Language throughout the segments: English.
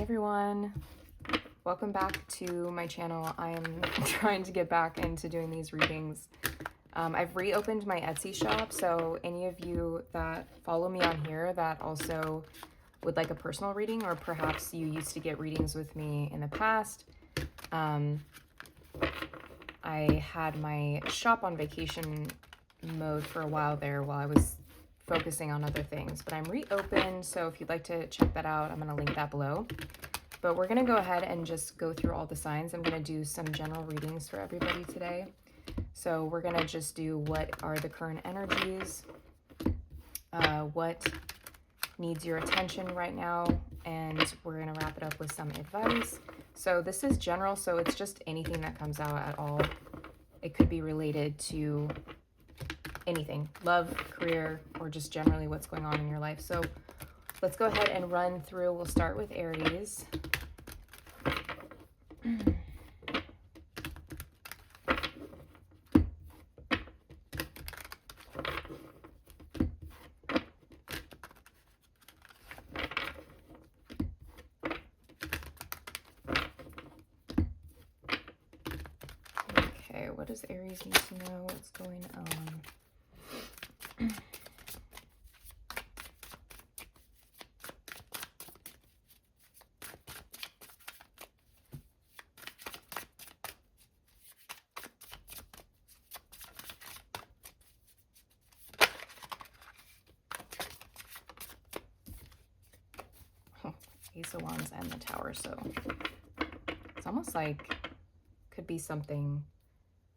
everyone, welcome back to my channel. I am trying to get back into doing these readings. I've reopened my Etsy shop, so any of you that follow me on here that also would like a personal reading, or perhaps you used to get readings with me in the past, I had my shop on vacation mode for a while there while I was focusing on other things, but I'm reopened, so if you'd like to check that out, I'm going to link that below. But we're going to go ahead and just go through all the signs. I'm going to do some general readings for everybody today. So we're going to just do what are the current energies, what needs your attention right now, and we're going to wrap it up with some advice. So this is general, so it's just anything that comes out at all. It could be related to anything, love, career, or just generally what's going on in your life. So let's go ahead and run through. We'll start with Aries. Okay, what does Aries need to know? What's going on? Ace of Wands and the Tower, so it's almost like could be something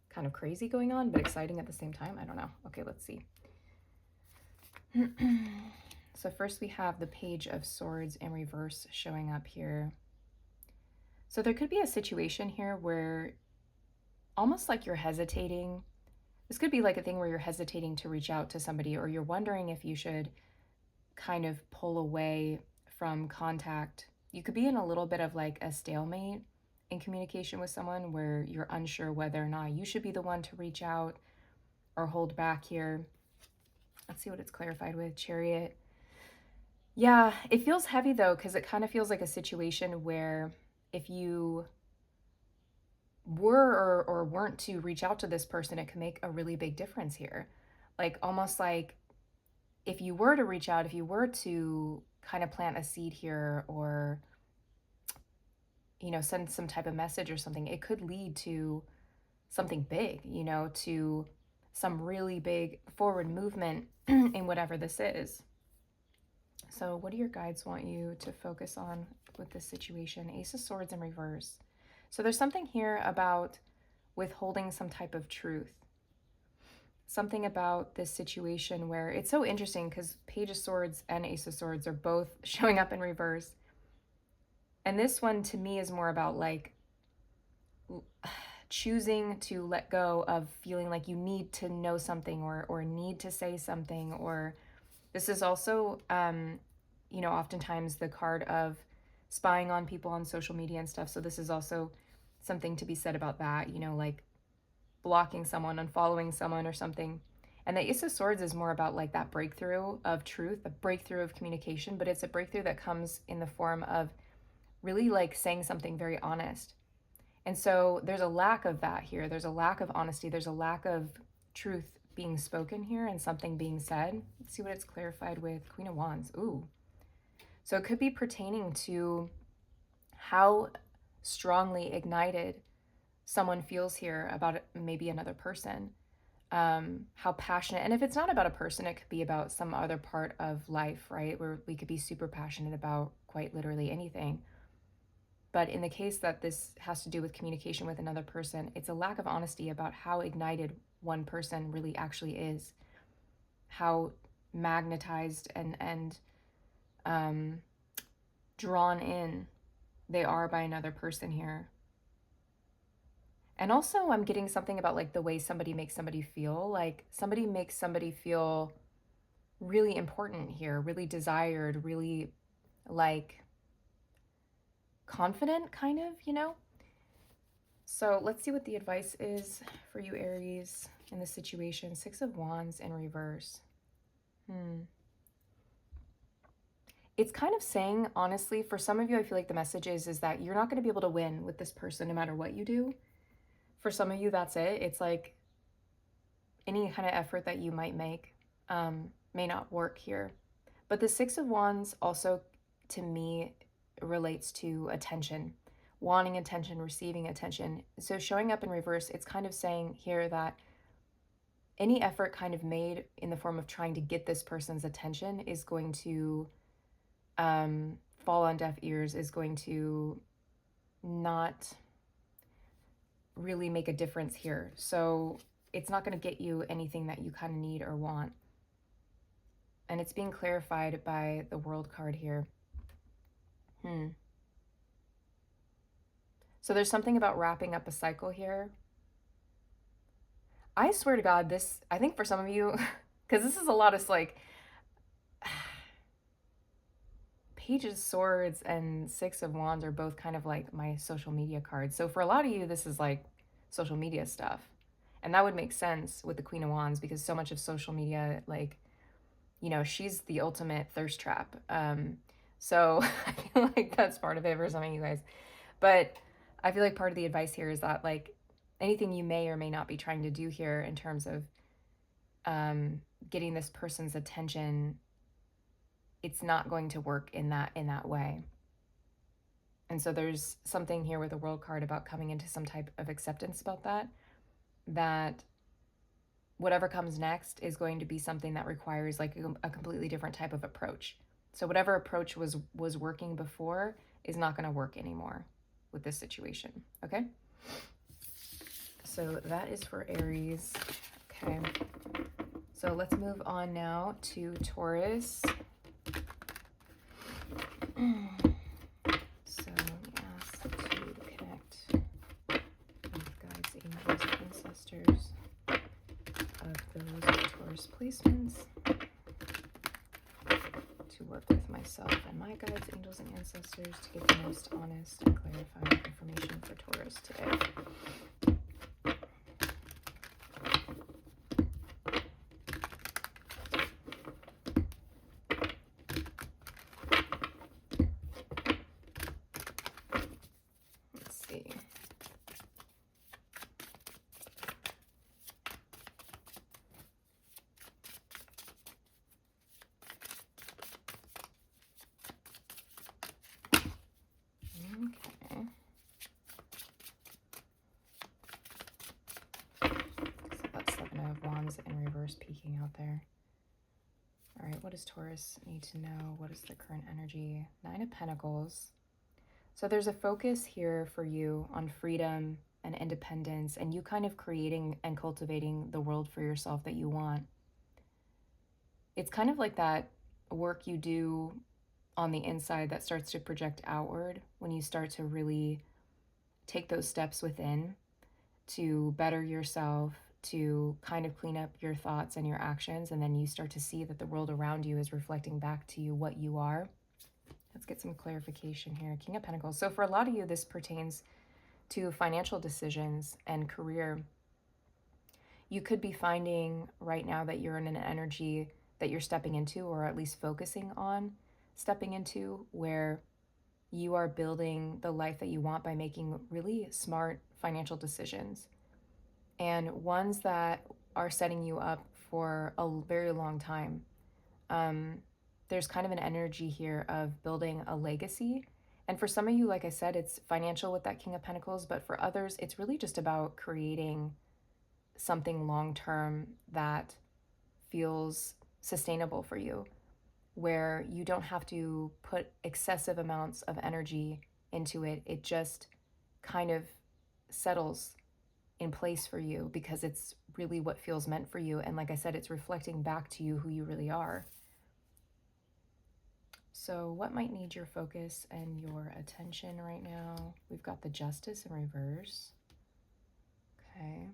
kind of crazy going on, but exciting at the same time. I don't know. Okay, let's see. So first we have the Page of Swords in reverse showing up here. So there could be a situation here where almost like you're hesitating. This could be like a thing where you're hesitating to reach out to somebody, or you're wondering if you should kind of pull away from contact. You could be in a little bit of like a stalemate in communication with someone where you're unsure whether or not you should be the one to reach out or hold back here. Let's see what it's clarified with. Chariot. Yeah, it feels heavy though, because it kind of feels like a situation where if you were or weren't to reach out to this person, it can make a really big difference here. Like almost like if you were to reach out, if you were to kind of plant a seed here, or you know, send some type of message or something, it could lead to something big, you know, to some really big forward movement in whatever this is. So what do your guides want you to focus on with this situation? Ace of Swords in reverse. So there's something here about withholding some type of truth. Something about this situation where it's so interesting because Page of Swords and Ace of Swords are both showing up in reverse. And this one to me is more about like choosing to let go of feeling like you need to know something or need to say something. Or this is also, you know, oftentimes the card of spying on people on social media and stuff. So this is also something to be said about that, you know, like blocking someone, unfollowing someone or something. And the Ace of Swords is more about like that breakthrough of truth, a breakthrough of communication, but it's a breakthrough that comes in the form of really like saying something very honest. And so there's a lack of that here. There's a lack of honesty. There's a lack of truth being spoken here and something being said. Let's see what it's clarified with. Queen of Wands. Ooh. So it could be pertaining to how strongly ignited someone feels here about maybe another person, how passionate. And if it's not about a person, it could be about some other part of life, right? Where we could be super passionate about quite literally anything. But in the case that this has to do with communication with another person, it's a lack of honesty about how ignited one person really actually is, how magnetized and drawn in they are by another person here. And also I'm getting something about like the way somebody makes somebody feel, like somebody makes somebody feel really important here, really desired, really like confident kind of, you know? So let's see what the advice is for you, Aries, in this situation. 6 of Wands in reverse. it's kind of saying, honestly, for some of you, I feel like the message is that you're not going to be able to win with this person no matter what you do. For some of you, that's it. It's like any kind of effort that you might make may not work here. But the Six of Wands also, to me, relates to attention, wanting attention, receiving attention. So showing up in reverse, it's kind of saying here that any effort kind of made in the form of trying to get this person's attention is going to fall on deaf ears, is going to not really make a difference here. So it's not going to get you anything that you kind of need or want. And it's being clarified by the World card here. So there's something about wrapping up a cycle here. I swear to God, this, I think for some of you, because this is a lot of like Page of Swords and Six of Wands are both kind of like my social media cards. So for a lot of you, this is like social media stuff. And that would make sense with the Queen of Wands, because so much of social media, like, you know, she's the ultimate thirst trap. So I feel like that's part of it for some of you guys. But I feel like part of the advice here is that, like, anything you may or may not be trying to do here in terms of getting this person's attention, it's not going to work in that way. And so there's something here with the World card about coming into some type of acceptance about that whatever comes next is going to be something that requires like a completely different type of approach. So whatever approach was working before is not going to work anymore with this situation. Okay. So that is for Aries. Okay. So let's move on now to Taurus. So ask to connect with guides, angels, ancestors of those Taurus placements to work with myself and my guides, angels, and ancestors to get the most honest and clarifying information for Taurus today. In reverse peeking out there. All right, what does Taurus need to know? What is the current energy? Nine of Pentacles. So there's a focus here for you on freedom and independence, and you kind of creating and cultivating the world for yourself that you want. It's kind of like that work you do on the inside that starts to project outward when you start to really take those steps within to better yourself, to kind of clean up your thoughts and your actions, and then you start to see that the world around you is reflecting back to you what you are. Let's get some clarification here. King of Pentacles. So for a lot of you, this pertains to financial decisions and career. You could be finding right now that you're in an energy that you're stepping into, or at least focusing on stepping into, where you are building the life that you want by making really smart financial decisions, and ones that are setting you up for a very long time. There's kind of an energy here of building a legacy. And for some of you, like I said, it's financial with that King of Pentacles, but for others, it's really just about creating something long-term that feels sustainable for you, where you don't have to put excessive amounts of energy into it. It just kind of settles in place for you because it's really what feels meant for you. And like I said, it's reflecting back to you who you really are. So what might need your focus and your attention right now? We've got the Justice in reverse. Okay.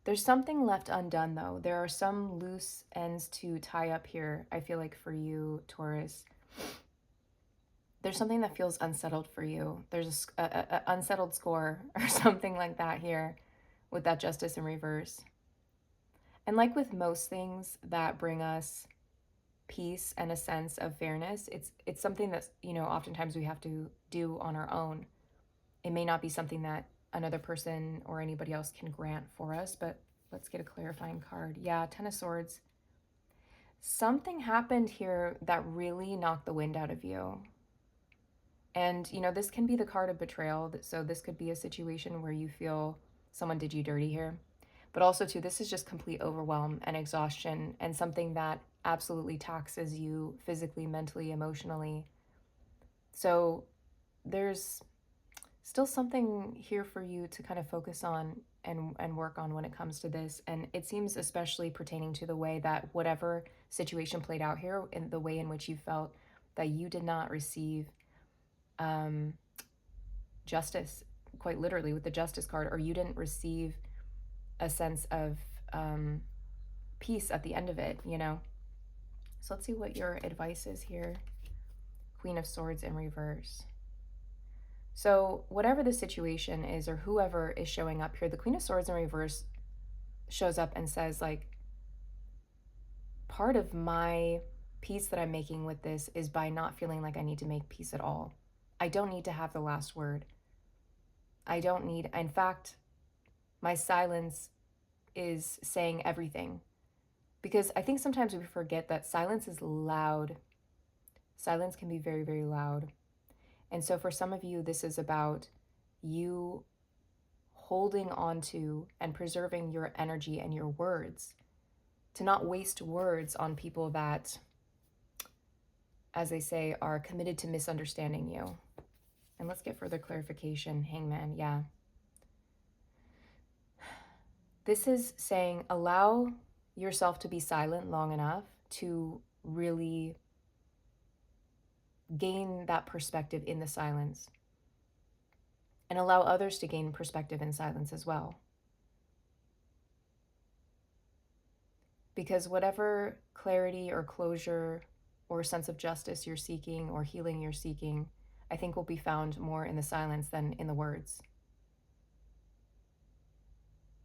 There's something left undone, though. There are some loose ends to tie up here, I feel like, for you, Taurus. There's something that feels unsettled for you. There's a unsettled score or something like that here with that Justice in reverse. And like with most things that bring us peace and a sense of fairness, it's something that, you know, oftentimes we have to do on our own. It may not be something that another person or anybody else can grant for us, but let's get a clarifying card. Yeah, Ten of Swords. Something happened here that really knocked the wind out of you. And, you know, this can be the card of betrayal. So this could be a situation where you feel someone did you dirty here. But also, too, this is just complete overwhelm and exhaustion and something that absolutely taxes you physically, mentally, emotionally. So there's still something here for you to kind of focus on and work on when it comes to this. And it seems especially pertaining to the way that whatever situation played out here, in the way in which you felt that you did not receive justice, quite literally with the Justice card, or you didn't receive a sense of peace at the end of it, you know? So let's see what your advice is here. Queen of Swords in reverse. So whatever the situation is, or whoever is showing up here, the Queen of Swords in reverse shows up and says, like, part of my peace that I'm making with this is by not feeling like I need to make peace at all. I don't need to have the last word. I don't need, in fact, my silence is saying everything. Because I think sometimes we forget that silence is loud. Silence can be very, very loud. And so for some of you, this is about you holding on to and preserving your energy and your words, to not waste words on people that, as they say, are committed to misunderstanding you. And let's get further clarification. Hangman, yeah. This is saying allow yourself to be silent long enough to really gain that perspective in the silence, and allow others to gain perspective in silence as well. Because whatever clarity or closure or sense of justice you're seeking or healing you're seeking, I think will be found more in the silence than in the words.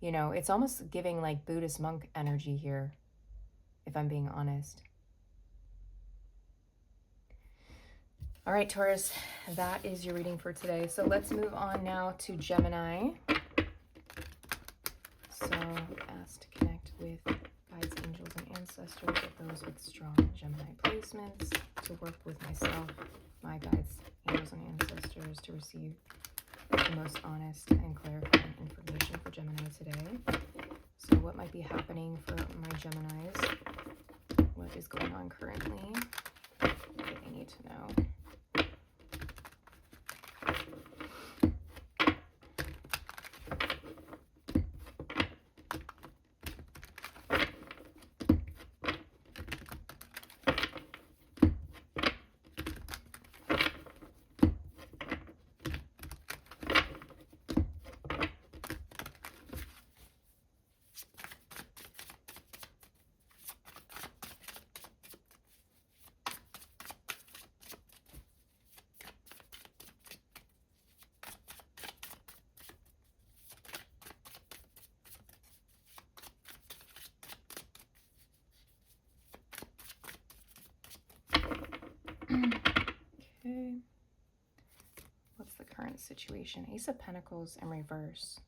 You know, it's almost giving like Buddhist monk energy here, if I'm being honest. All right, Taurus, that is your reading for today. So let's move on now to Gemini. So asked to connect with guides, angels, and ancestors of those with strong Gemini placements, to work with myself, my guides, angels, and ancestors to receive the most honest and clarifying information for Gemini today. So what might be happening for my Geminis? What is going on currently? What do they need to know? Okay. What's the current situation? Ace of Pentacles in reverse.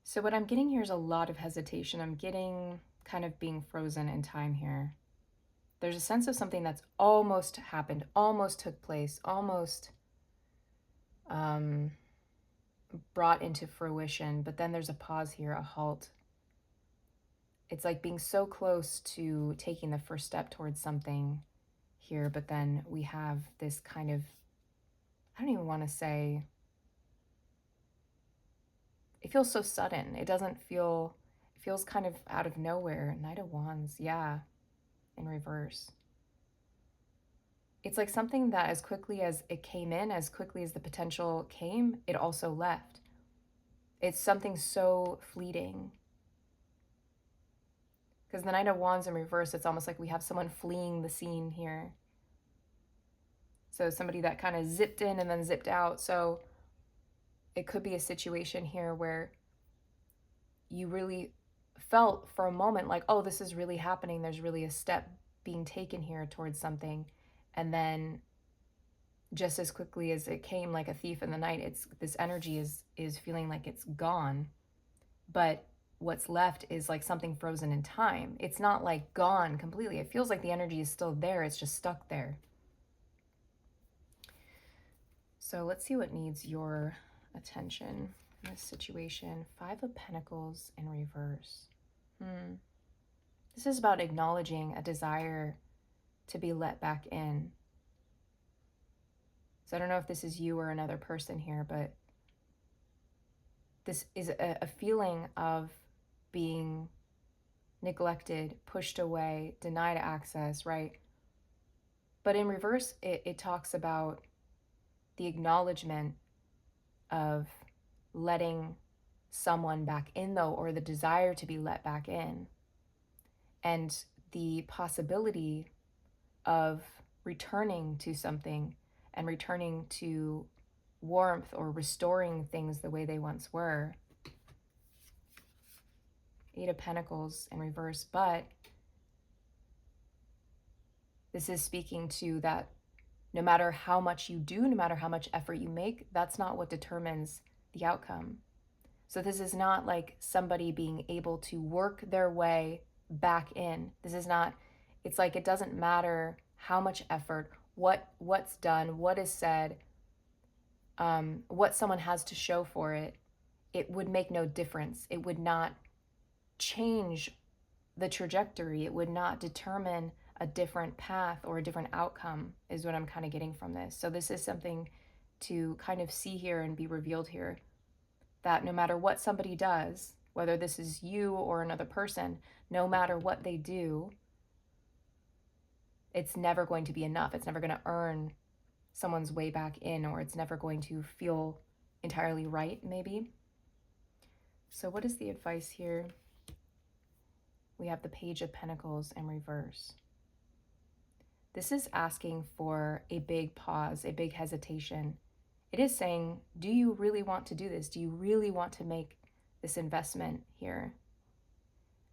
So what I'm getting here is a lot of hesitation. I'm getting kind of being frozen in time here. There's a sense of something that's almost happened, almost took place, almost brought into fruition, but then there's a pause here, a halt. It's like being so close to taking the first step towards something here, but then we have this kind of, I don't even want to say, it feels so sudden. It doesn't feel, it feels kind of out of nowhere. Knight of Wands, yeah, in reverse. It's like something that as quickly as it came in, as quickly as the potential came, it also left. It's something so fleeting. Because the Knight of Wands in reverse, it's almost like we have someone fleeing the scene here. So somebody that kind of zipped in and then zipped out. So it could be a situation here where you really felt for a moment like, oh, this is really happening. There's really a step being taken here towards something. And then just as quickly as it came like a thief in the night, this energy is feeling like it's gone. But what's left is like something frozen in time. It's not like gone completely. It feels like the energy is still there. It's just stuck there. So let's see what needs your attention in this situation. 5 of Pentacles in reverse. This is about acknowledging a desire to be let back in. So I don't know if this is you or another person here, but this is a feeling of being neglected, pushed away, denied access, right? But in reverse, it talks about the acknowledgement of letting someone back in, though, or the desire to be let back in, and the possibility of returning to something and returning to warmth or restoring things the way they once were. 8 of Pentacles in reverse, but this is speaking to that no matter how much you do, no matter how much effort you make, that's not what determines the outcome. So this is not like somebody being able to work their way back in. This is not, it's like it doesn't matter how much effort, what's done, what is said, what someone has to show for it. It would make no difference. It would not change the trajectory. It would not determine a different path or a different outcome, is what I'm kind of getting from this. So this is something to kind of see here and be revealed here, that no matter what somebody does, whether this is you or another person, no matter what they do, it's never going to be enough. It's never going to earn someone's way back in, or it's never going to feel entirely right, maybe. So what is the advice here? We have the Page of Pentacles in reverse. This is asking for a big pause, a big hesitation. It is saying, do you really want to do this? Do you really want to make this investment here?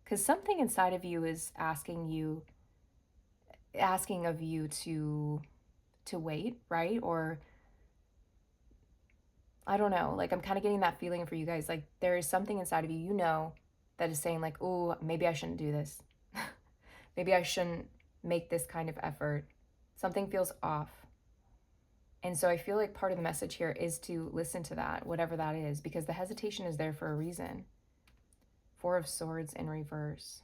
Because something inside of you is asking of you to wait, right? Or I don't know, like I'm kind of getting that feeling for you guys. Like there is something inside of you, you know, that is saying like, oh, maybe I shouldn't do this. Maybe I shouldn't make this kind of effort. Something feels off. And so I feel like part of the message here is to listen to that, whatever that is, because the hesitation is there for a reason. 4 of Swords in reverse.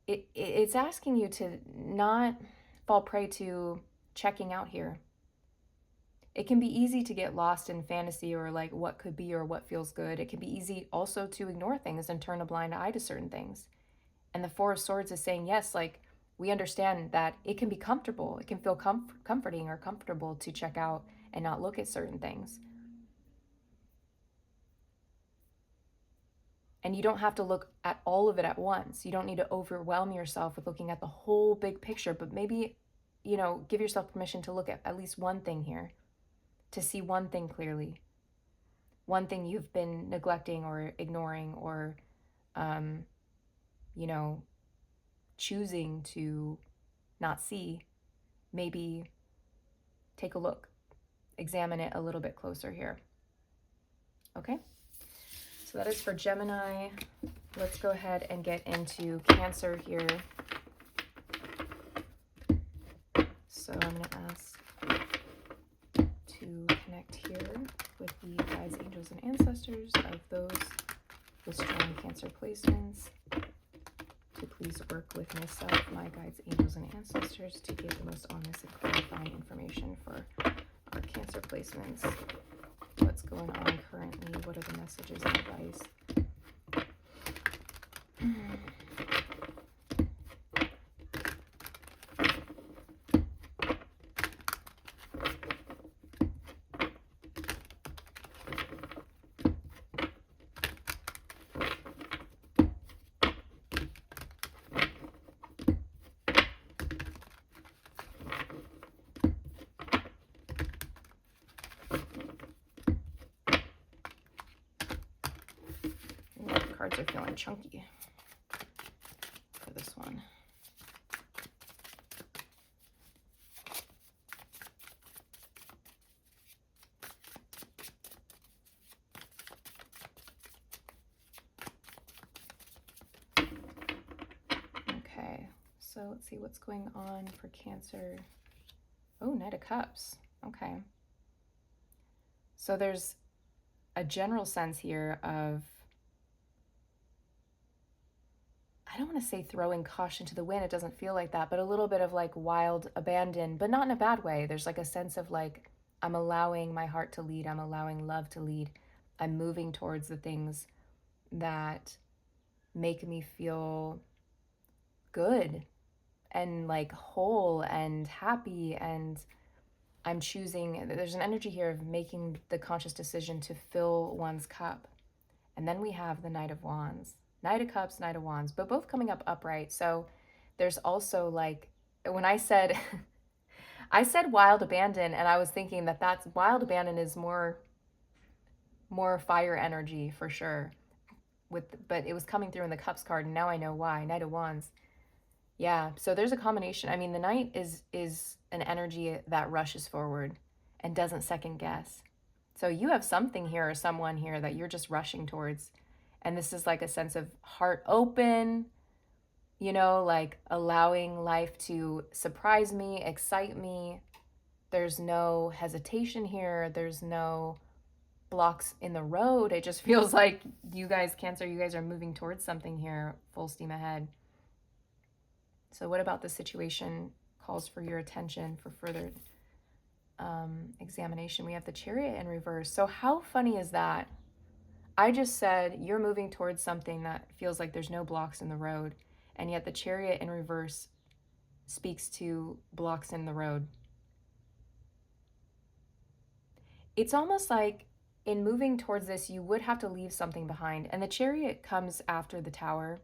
It's asking you to not fall prey to checking out here. It can be easy to get lost in fantasy or like what could be or what feels good. It can be easy also to ignore things and turn a blind eye to certain things. And the 4 of Swords is saying, yes, like we understand that it can be comfortable. It can feel comforting or comfortable to check out and not look at certain things. And you don't have to look at all of it at once. You don't need to overwhelm yourself with looking at the whole big picture, but maybe, you know, give yourself permission to look at least one thing here, to see one thing clearly, one thing you've been neglecting or ignoring or, you know, choosing to not see. Maybe take a look, examine it a little bit closer here. Okay? So that is for Gemini. Let's go ahead and get into Cancer here. So I'm going to ask to connect here with the guides, angels, and ancestors of those with strong Cancer placements to please work with myself, my guides, angels, and ancestors to give the most honest and clarifying information for our Cancer placements. What's going on currently? What are the messages and advice? cards are feeling chunky for this one. Okay, so let's see what's going on for Cancer. Oh, Knight of Cups. Okay. So there's a general sense here of, I don't want to say throwing caution to the wind, it doesn't feel like that, but a little bit of like wild abandon, but not in a bad way. There's like a sense of like, I'm allowing my heart to lead, I'm allowing love to lead, I'm moving towards the things that make me feel good and like whole and happy, and I'm choosing, there's an energy here of making the conscious decision to fill one's cup. And then we have the Knight of Wands. Knight of Cups, Knight of Wands, but both coming up upright. So there's also like, when I said, I said wild abandon, and I was thinking that that's, wild abandon is more fire energy for sure. But it was coming through in the Cups card, and now I know why. Knight of Wands. Yeah, so there's a combination. I mean, the Knight is an energy that rushes forward and doesn't second guess. So you have something here or someone here that you're just rushing towards. And this is like a sense of heart open, you know, like allowing life to surprise me, excite me. There's no hesitation here. There's no blocks in the road. It just feels like you guys, Cancer, you guys are moving towards something here, full steam ahead. So what about the situation calls for your attention for further examination? We have the Chariot in reverse. So how funny is that? I just said you're moving towards something that feels like there's no blocks in the road, and yet the Chariot in reverse speaks to blocks in the road. It's almost like in moving towards this, you would have to leave something behind, and the Chariot comes after the Tower.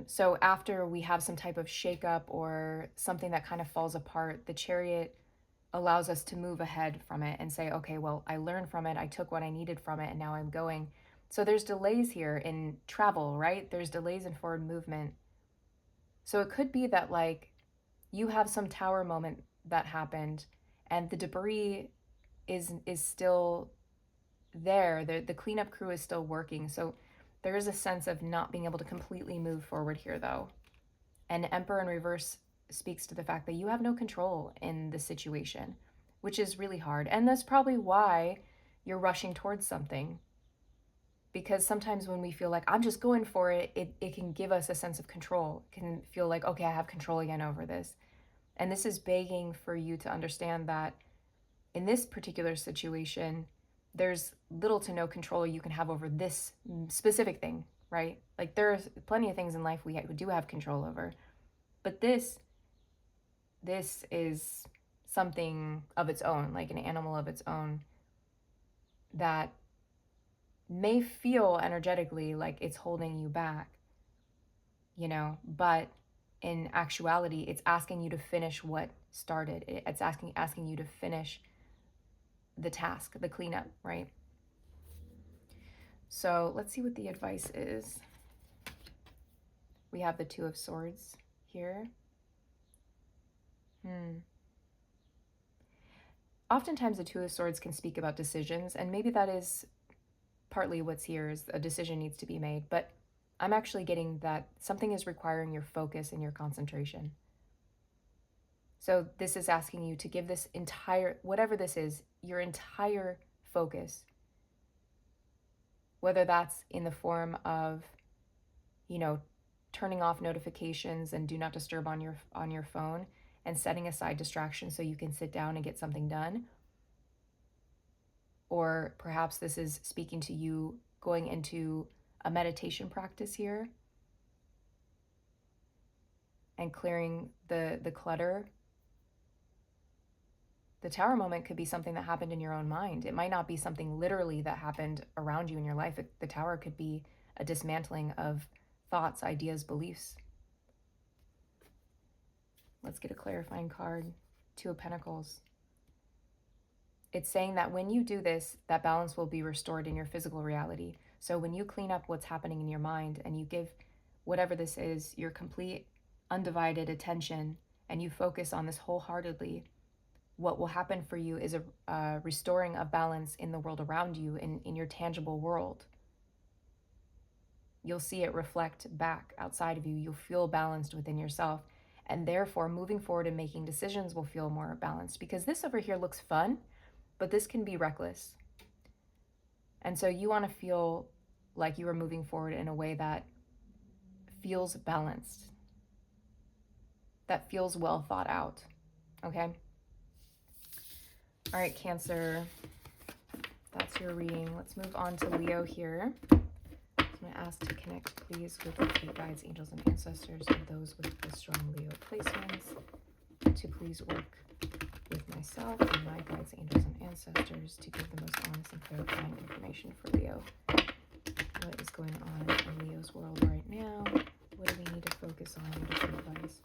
So after we have some type of shakeup or something that kind of falls apart, the Chariot allows us to move ahead from it and say, okay, well, I learned from it, I took what I needed from it, and now I'm going. So there's delays here in travel, right? There's delays in forward movement. So it could be that like you have some tower moment that happened and the debris is still there. The cleanup crew is still working. So there is a sense of not being able to completely move forward here though. And Emperor in reverse speaks to the fact that you have no control in the situation, which is really hard. And that's probably why you're rushing towards something. Because sometimes when we feel like I'm just going for it, it can give us a sense of control. It can feel like, okay, I have control again over this. And this is begging for you to understand that in this particular situation, there's little to no control you can have over this specific thing, right? Like there's plenty of things in life we do have control over. But this is something of its own, like an animal of its own, that may feel energetically like it's holding you back, you know, but in actuality, it's asking you to finish what started. It's asking you to finish the task, the cleanup, right? So let's see what the advice is. We have the Two of Swords here. Oftentimes the Two of Swords can speak about decisions, and maybe that is partly what's here, is a decision needs to be made, but I'm actually getting that something is requiring your focus and your concentration. So this is asking you to give this entire, whatever this is, your entire focus, whether that's in the form of, you know, turning off notifications and do not disturb on your phone and setting aside distractions so you can sit down and get something done. Or perhaps this is speaking to you going into a meditation practice here and clearing the clutter. The Tower moment could be something that happened in your own mind. It might not be something literally that happened around you in your life. The Tower could be a dismantling of thoughts, ideas, beliefs. Let's get a clarifying card. Two of Pentacles. It's saying that when you do this, that balance will be restored in your physical reality. So when you clean up what's happening in your mind and you give whatever this is your complete undivided attention and you focus on this wholeheartedly, what will happen for you is a restoring of balance in the world around you, in your tangible world. You'll see it reflect back outside of you. You'll feel balanced within yourself. And therefore, moving forward and making decisions will feel more balanced, because this over here looks fun, but this can be reckless. And so you want to feel like you are moving forward in a way that feels balanced, that feels well thought out. Okay? All right, Cancer. That's your reading. Let's move on to Leo here. I'm going to ask to connect, please, with the guides, angels, and ancestors, and those with the strong Leo placements, to please work with myself and my guides, angels, and ancestors to give the most honest and clarifying information for Leo. What is going on in Leo's world right now? What do we need to focus on? What is some advice?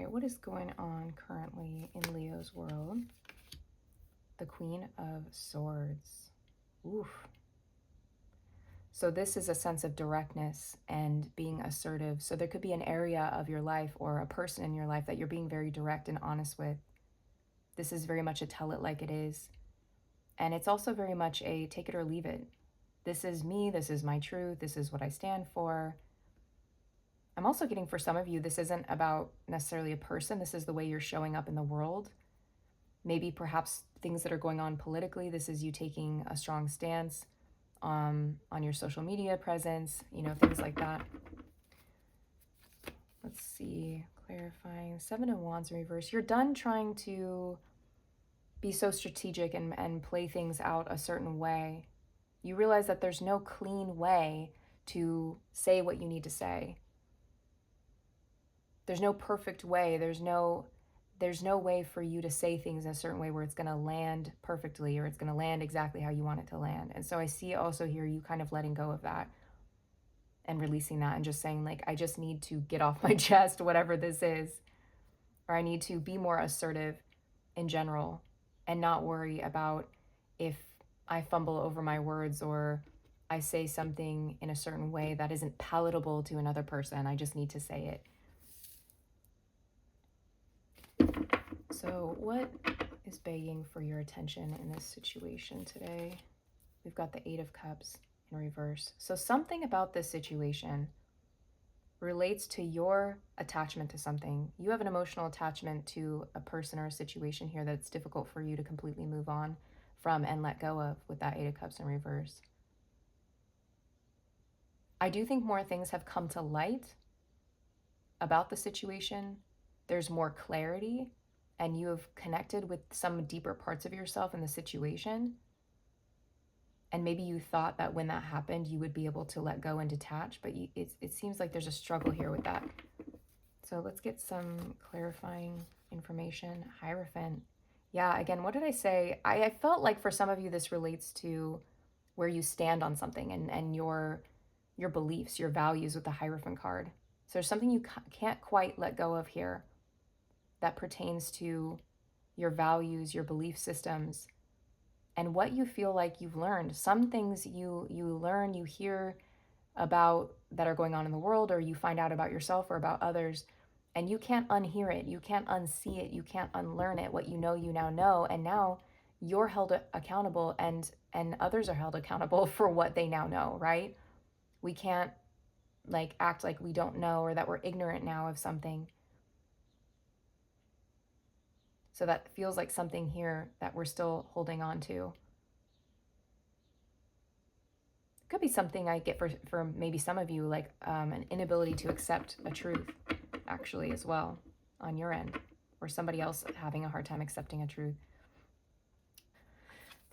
What is going on currently in Leo's world? The Queen of Swords. Oof. So this is a sense of directness and being assertive. So there could be an area of your life or a person in your life that you're being very direct and honest with. This is very much a tell it like it is. And it's also very much a take it or leave it. This is me, this is my truth, this is what I stand for. I'm also getting, for some of you, this isn't about necessarily a person. This is the way you're showing up in the world. Maybe perhaps things that are going on politically. This is you taking a strong stance on your social media presence, things like that. Let's see, clarifying. 7 of Wands in reverse. You're done trying to be so strategic and play things out a certain way. You realize that there's no clean way to say what you need to say. There's no perfect way. There's no way for you to say things in a certain way where it's going to land perfectly or it's going to land exactly how you want it to land. And so I see also here you kind of letting go of that and releasing that and just saying, like, I just need to get off my chest, whatever this is, or I need to be more assertive in general and not worry about if I fumble over my words or I say something in a certain way that isn't palatable to another person. I just need to say it. So what is begging for your attention in this situation today? We've got the 8 of Cups in reverse. So something about this situation relates to your attachment to something. You have an emotional attachment to a person or a situation here that's difficult for you to completely move on from and let go of with that 8 of Cups in reverse. I do think more things have come to light about the situation. There's more clarity. And you have connected with some deeper parts of yourself in the situation. And maybe you thought that when that happened, you would be able to let go and detach, but it seems like there's a struggle here with that. So let's get some clarifying information. Hierophant. Yeah, again, what did I say? I felt like for some of you, this relates to where you stand on something and your beliefs, your values with the Hierophant card. So there's something you can't quite let go of here that pertains to your values, your belief systems, and what you feel like you've learned. Some things you learn, you hear about that are going on in the world, or you find out about yourself or about others, and you can't unhear it, you can't unsee it, you can't unlearn it. What you now know, and now you're held accountable and others are held accountable for what they now know, right? We can't act like we don't know or that we're ignorant now of something. So that feels like something here that we're still holding on to. Could be something I get for maybe some of you, like an inability to accept a truth, actually, as well, on your end, or somebody else having a hard time accepting a truth.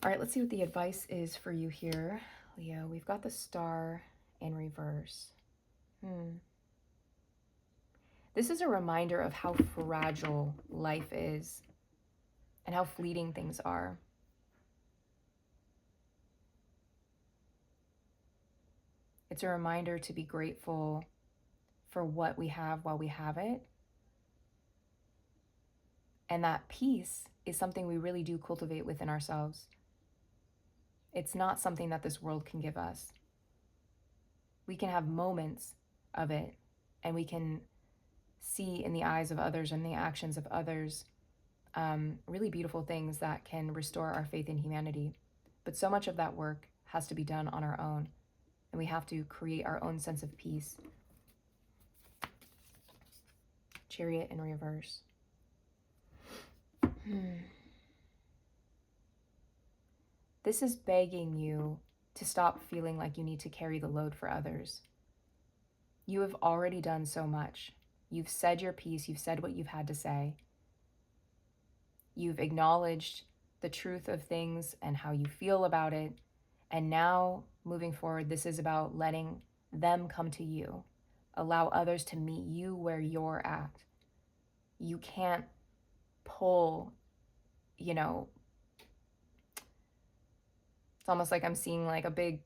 All right, let's see what the advice is for you here, Leo. We've got the Star in reverse. This is a reminder of how fragile life is and how fleeting things are. It's a reminder to be grateful for what we have while we have it. And that peace is something we really do cultivate within ourselves. It's not something that this world can give us. We can have moments of it, and we can see in the eyes of others and the actions of others really beautiful things that can restore our faith in humanity. But so much of that work has to be done on our own, and we have to create our own sense of peace. Chariot in reverse. This is begging you to stop feeling like you need to carry the load for others. You have already done so much. You've said your piece. You've said what you've had to say. You've acknowledged the truth of things and how you feel about it. And now, moving forward, this is about letting them come to you. Allow others to meet you where you're at. You can't pull, it's almost like I'm seeing like a big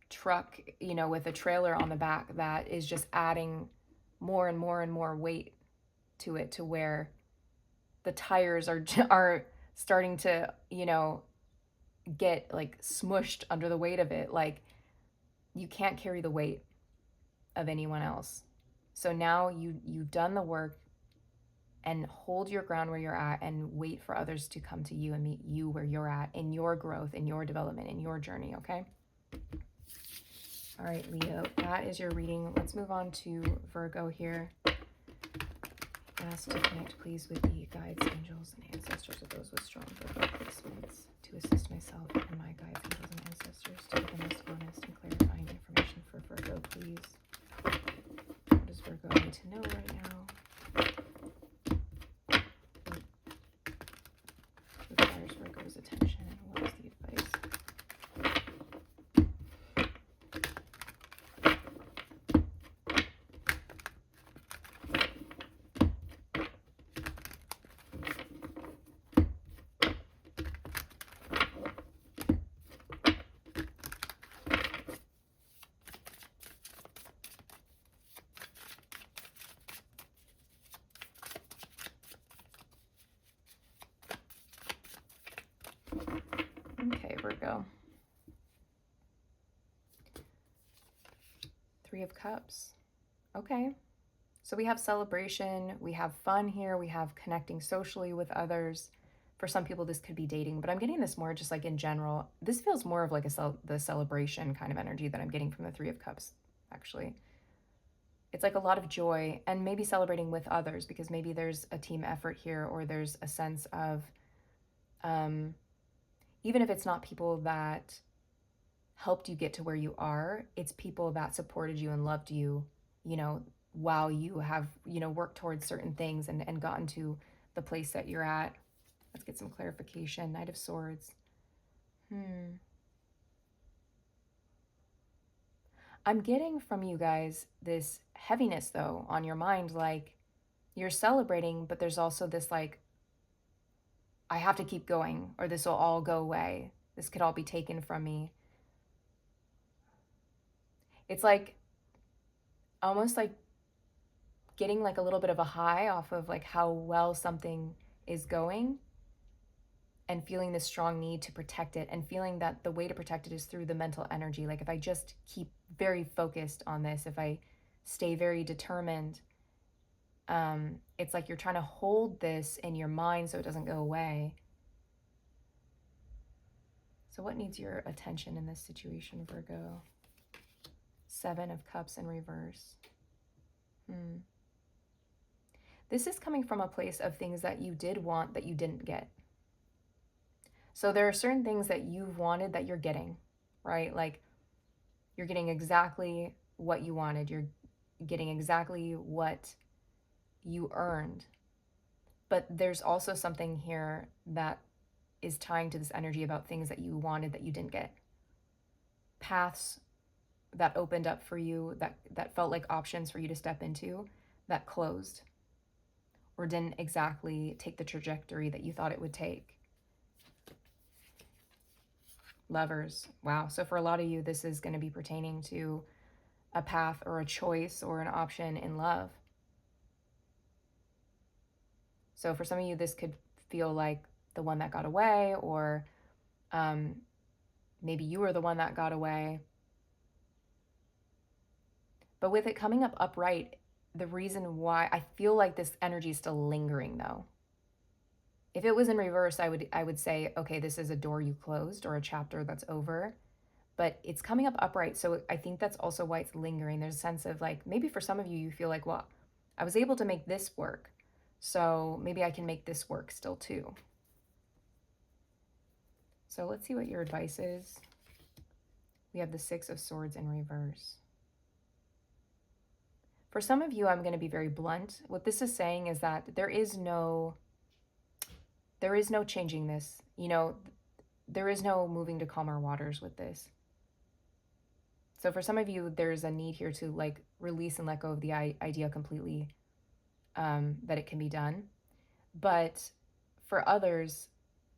truck, with a trailer on the back that is just adding more and more and more weight to it, to where the tires are starting to, get like smushed under the weight of it. Like, you can't carry the weight of anyone else. So now you've done the work, and hold your ground where you're at and wait for others to come to you and meet you where you're at in your growth, in your development, in your journey, okay? All right, Leo, that is your reading. Let's move on to Virgo here. Ask to connect, please, with the guides, angels, and ancestors of those with strong Virgo placements to assist myself and my guides, angels, and ancestors to get the most honest and clarifying information for Virgo, please. What does Virgo need to know right now? Requires Virgo's attention, and what is the advice? Okay, Virgo. Three of Cups. Okay. So we have celebration, we have fun here, we have connecting socially with others. For some people, this could be dating, but I'm getting this more just like in general. This feels more of like the celebration kind of energy that I'm getting from the Three of Cups, actually. It's like a lot of joy, and maybe celebrating with others, because maybe there's a team effort here, or there's a sense of, even if it's not people that helped you get to where you are, it's people that supported you and loved you, while you have, worked towards certain things and gotten to the place that you're at. Let's get some clarification. Knight of Swords. I'm getting from you guys this heaviness, though, on your mind. Like, you're celebrating, but there's also this, like, I have to keep going, or this will all go away. This could all be taken from me. It's like, almost like getting like a little bit of a high off of like how well something is going, and feeling this strong need to protect it, and feeling that the way to protect it is through the mental energy. Like, if I just keep very focused on this, if I stay very determined, it's like you're trying to hold this in your mind so it doesn't go away. So what needs your attention in this situation, Virgo? Seven of Cups in reverse. This is coming from a place of things that you did want that you didn't get. So there are certain things that you've wanted that you're getting, right? Like, You're getting exactly what you wanted. You're getting exactly what you earned. But there's also something here that is tying to this energy about things that you wanted that you didn't get. Paths that opened up for you, that felt like options for you to step into, that closed or didn't exactly take the trajectory that you thought it would take. Lovers. Wow. So for a lot of you, this is going to be pertaining to a path or a choice or an option in love. So for some of you, this could feel like the one that got away, or maybe you were the one that got away. But with it coming up upright, the reason why I feel like this energy is still lingering, though. If it was in reverse, I would say, okay, this is a door you closed or a chapter that's over. But it's coming up upright, so I think that's also why it's lingering. There's a sense of like, maybe for some of you, you feel like, well, I was able to make this work, so maybe I can make this work still too. So let's see what your advice is. We have the Six of Swords in reverse. For some of you, I'm going to be very blunt. What this is saying is that there is no changing this. You know, there is no moving to calmer waters with this. So for some of you, there's a need here to like release and let go of the idea completely, that it can be done. But for others,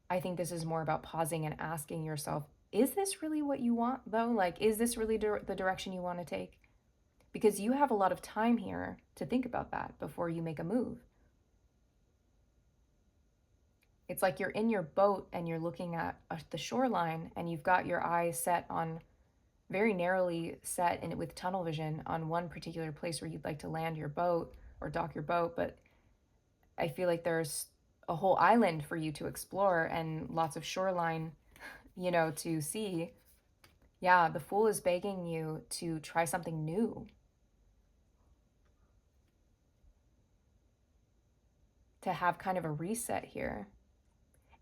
I think this is more about pausing and asking yourself, is this really what you want though? Like, is this really the direction you want to take? Because you have a lot of time here to think about that before you make a move. It's like you're in your boat and you're looking at the shoreline and you've got your eyes set on, very narrowly set in with tunnel vision on one particular place where you'd like to land your boat or dock your boat. But I feel like there's a whole island for you to explore and lots of shoreline, you know, to see. Yeah, the Fool is begging you to try something new. To have kind of a reset here.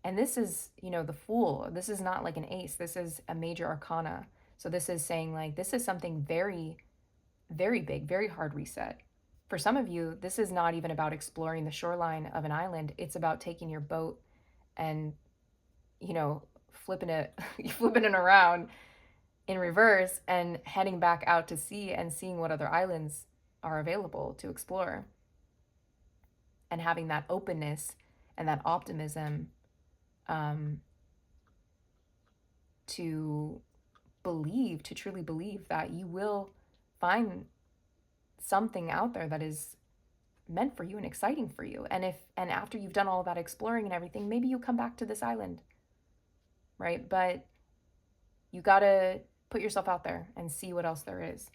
And this is, you know, the Fool. This is not like an ace. This is a major arcana. So this is saying like, this is something very, very big, very hard reset. For some of you, this is not even about exploring the shoreline of an island. It's about taking your boat and, you know, flipping it around in reverse and heading back out to sea and seeing what other islands are available to explore. And having that openness and that optimism to truly believe that you will find something out there that is meant for you and exciting for you. And after you've done all that exploring and everything, maybe you come back to this island, right? But you gotta put yourself out there and see what else there is.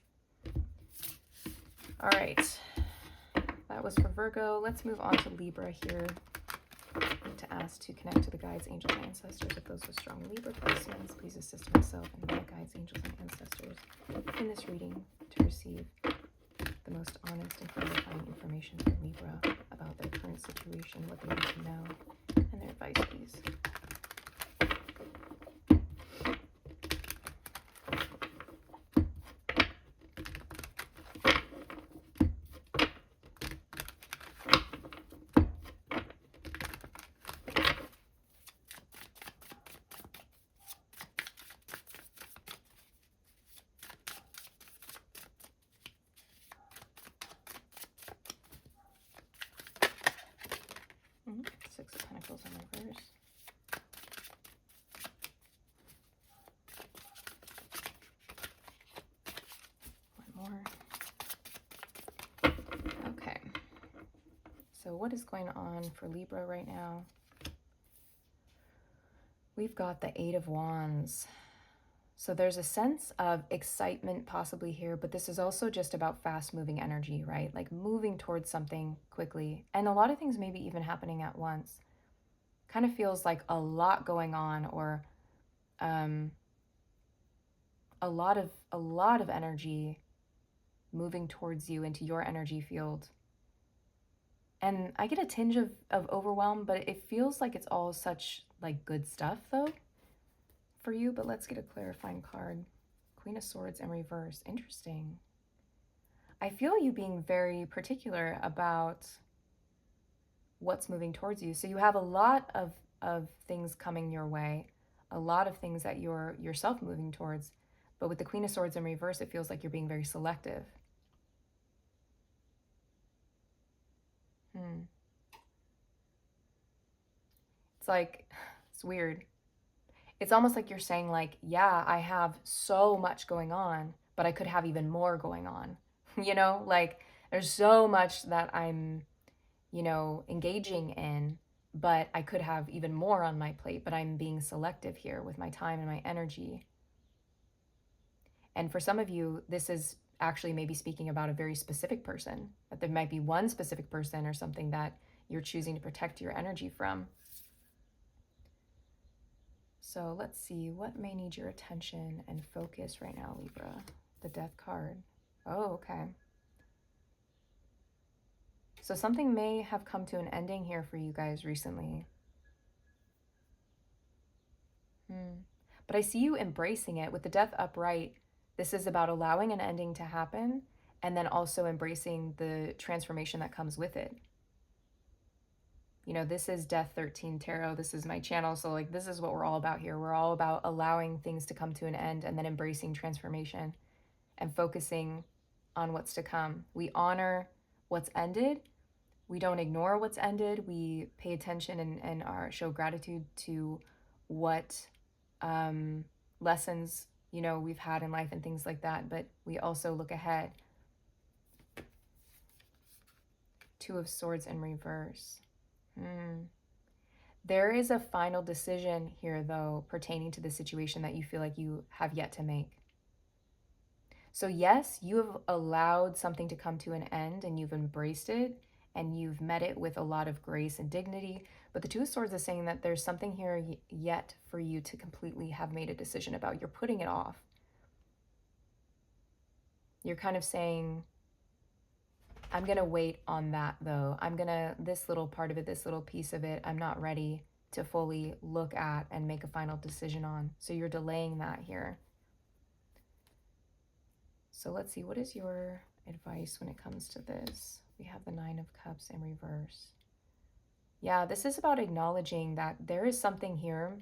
All right, that was for Virgo. Let's move on to Libra here. I need to ask to connect to the guides, angels, and ancestors. If those with strong Libra placements, please assist myself and my guides, angels, and ancestors in this reading to receive the most honest and clarifying information from Libra about their current situation, what they need to know, and their advice, please. Six of Pentacles in reverse. One more. Okay. So what is going on for Libra right now? We've got the Eight of Wands. So there's a sense of excitement possibly here, but this is also just about fast-moving energy, right? Like moving towards something quickly. And a lot of things maybe even happening at once. Kind of feels like a lot going on, or a lot of energy moving towards you into your energy field. And I get a tinge of overwhelm, but it feels like it's all such like good stuff though for you. But let's get a clarifying card Queen of Swords in reverse. Interesting. I feel you being very particular about what's moving towards you. So you have a lot of things coming your way, a lot of things that you're yourself moving towards. But with the Queen of Swords in reverse, it feels like you're being very selective. It's like, it's weird. It's almost like you're saying like, yeah, I have so much going on, but I could have even more going on. You know, like there's so much that I'm, you know, engaging in, but I could have even more on my plate, but I'm being selective here with my time and my energy. And for some of you, this is actually maybe speaking about a very specific person, that there might be one specific person or something that you're choosing to protect your energy from. So let's see, what may need your attention and focus right now, Libra? The Death card. Oh, okay. So something may have come to an ending here for you guys recently. But I see you embracing it. With the Death upright, this is about allowing an ending to happen and then also embracing the transformation that comes with it. You know, this is Death XIII Tarot. This is my channel. So like, this is what we're all about here. We're all about allowing things to come to an end and then embracing transformation and focusing on what's to come. We honor what's ended. We don't ignore what's ended. We pay attention and show gratitude to what lessons, you know, we've had in life and things like that. But we also look ahead. Two of Swords in reverse. There is a final decision here, though, pertaining to the situation that you feel like you have yet to make. So yes, you have allowed something to come to an end and you've embraced it and you've met it with a lot of grace and dignity. But the Two of Swords is saying that there's something here yet for you to completely have made a decision about. You're putting it off. You're kind of saying, I'm going to wait on that though. This little part of it, this little piece of it, I'm not ready to fully look at and make a final decision on. So you're delaying that here. So let's see, what is your advice when it comes to this? We have the Nine of Cups in reverse. Yeah, this is about acknowledging that there is something here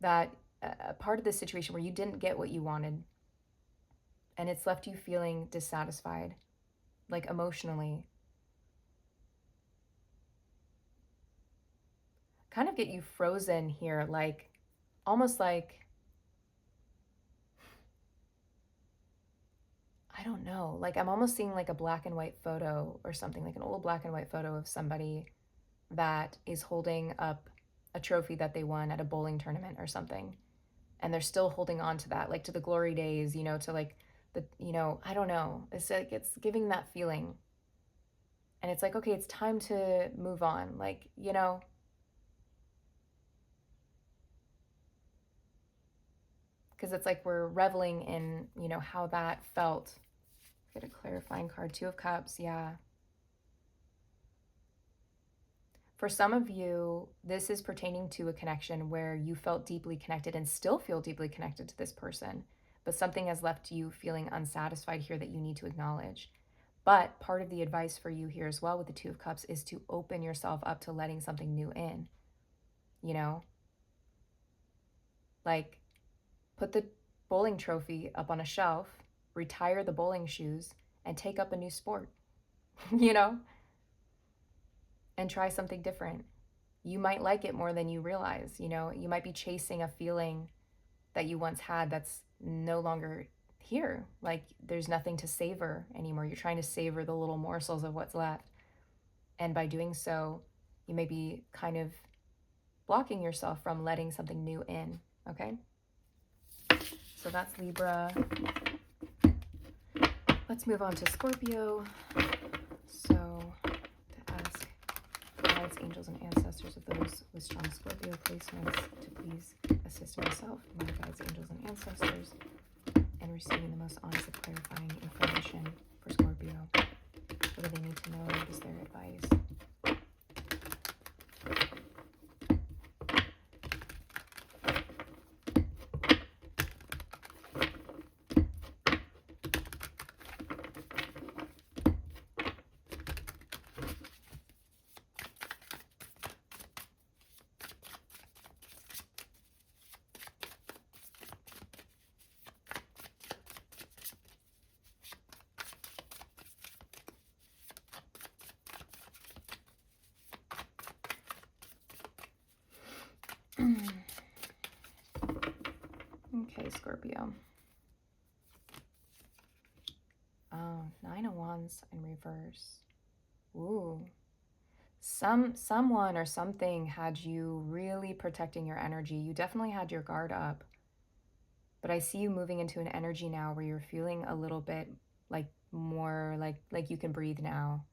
that a part of this situation where you didn't get what you wanted and it's left you feeling dissatisfied, like emotionally. Kind of get you frozen here, like almost like, I don't know, like I'm almost seeing like a black and white photo or something, like an old black and white photo of somebody that is holding up a trophy that they won at a bowling tournament or something. And they're still holding on to that, like to the glory days, you know, to like the, you know, I don't know. It's like, it's giving that feeling. And it's like, okay, it's time to move on. Like, you know, because it's like we're reveling in, you know, how that felt. Get a clarifying card. Two of Cups. Yeah. For some of you, this is pertaining to a connection where you felt deeply connected and still feel deeply connected to this person, but something has left you feeling unsatisfied here that you need to acknowledge. But part of the advice for you here as well with the Two of Cups is to open yourself up to letting something new in, you know? Like, put the bowling trophy up on a shelf, retire the bowling shoes, and take up a new sport, you know? And try something different. You might like it more than you realize, you know? You might be chasing a feeling that you once had that's no longer here. Like there's nothing to savor anymore. You're trying to savor the little morsels of what's left. And by doing so, you may be kind of blocking yourself from letting something new in, okay? So that's Libra. Let's move on to Scorpio. So to ask guides, angels, and ancestors of those with strong Scorpio placements to please assist myself, my guides, angels, and ancestors, and receiving the most honest and clarifying information for Scorpio. What do they need to know? What is their advice? Okay, Scorpio. Oh, Nine of Wands in reverse. Ooh. Someone or something had you really protecting your energy. You definitely had your guard up. But I see you moving into an energy now where you're feeling a little bit like more like you can breathe now.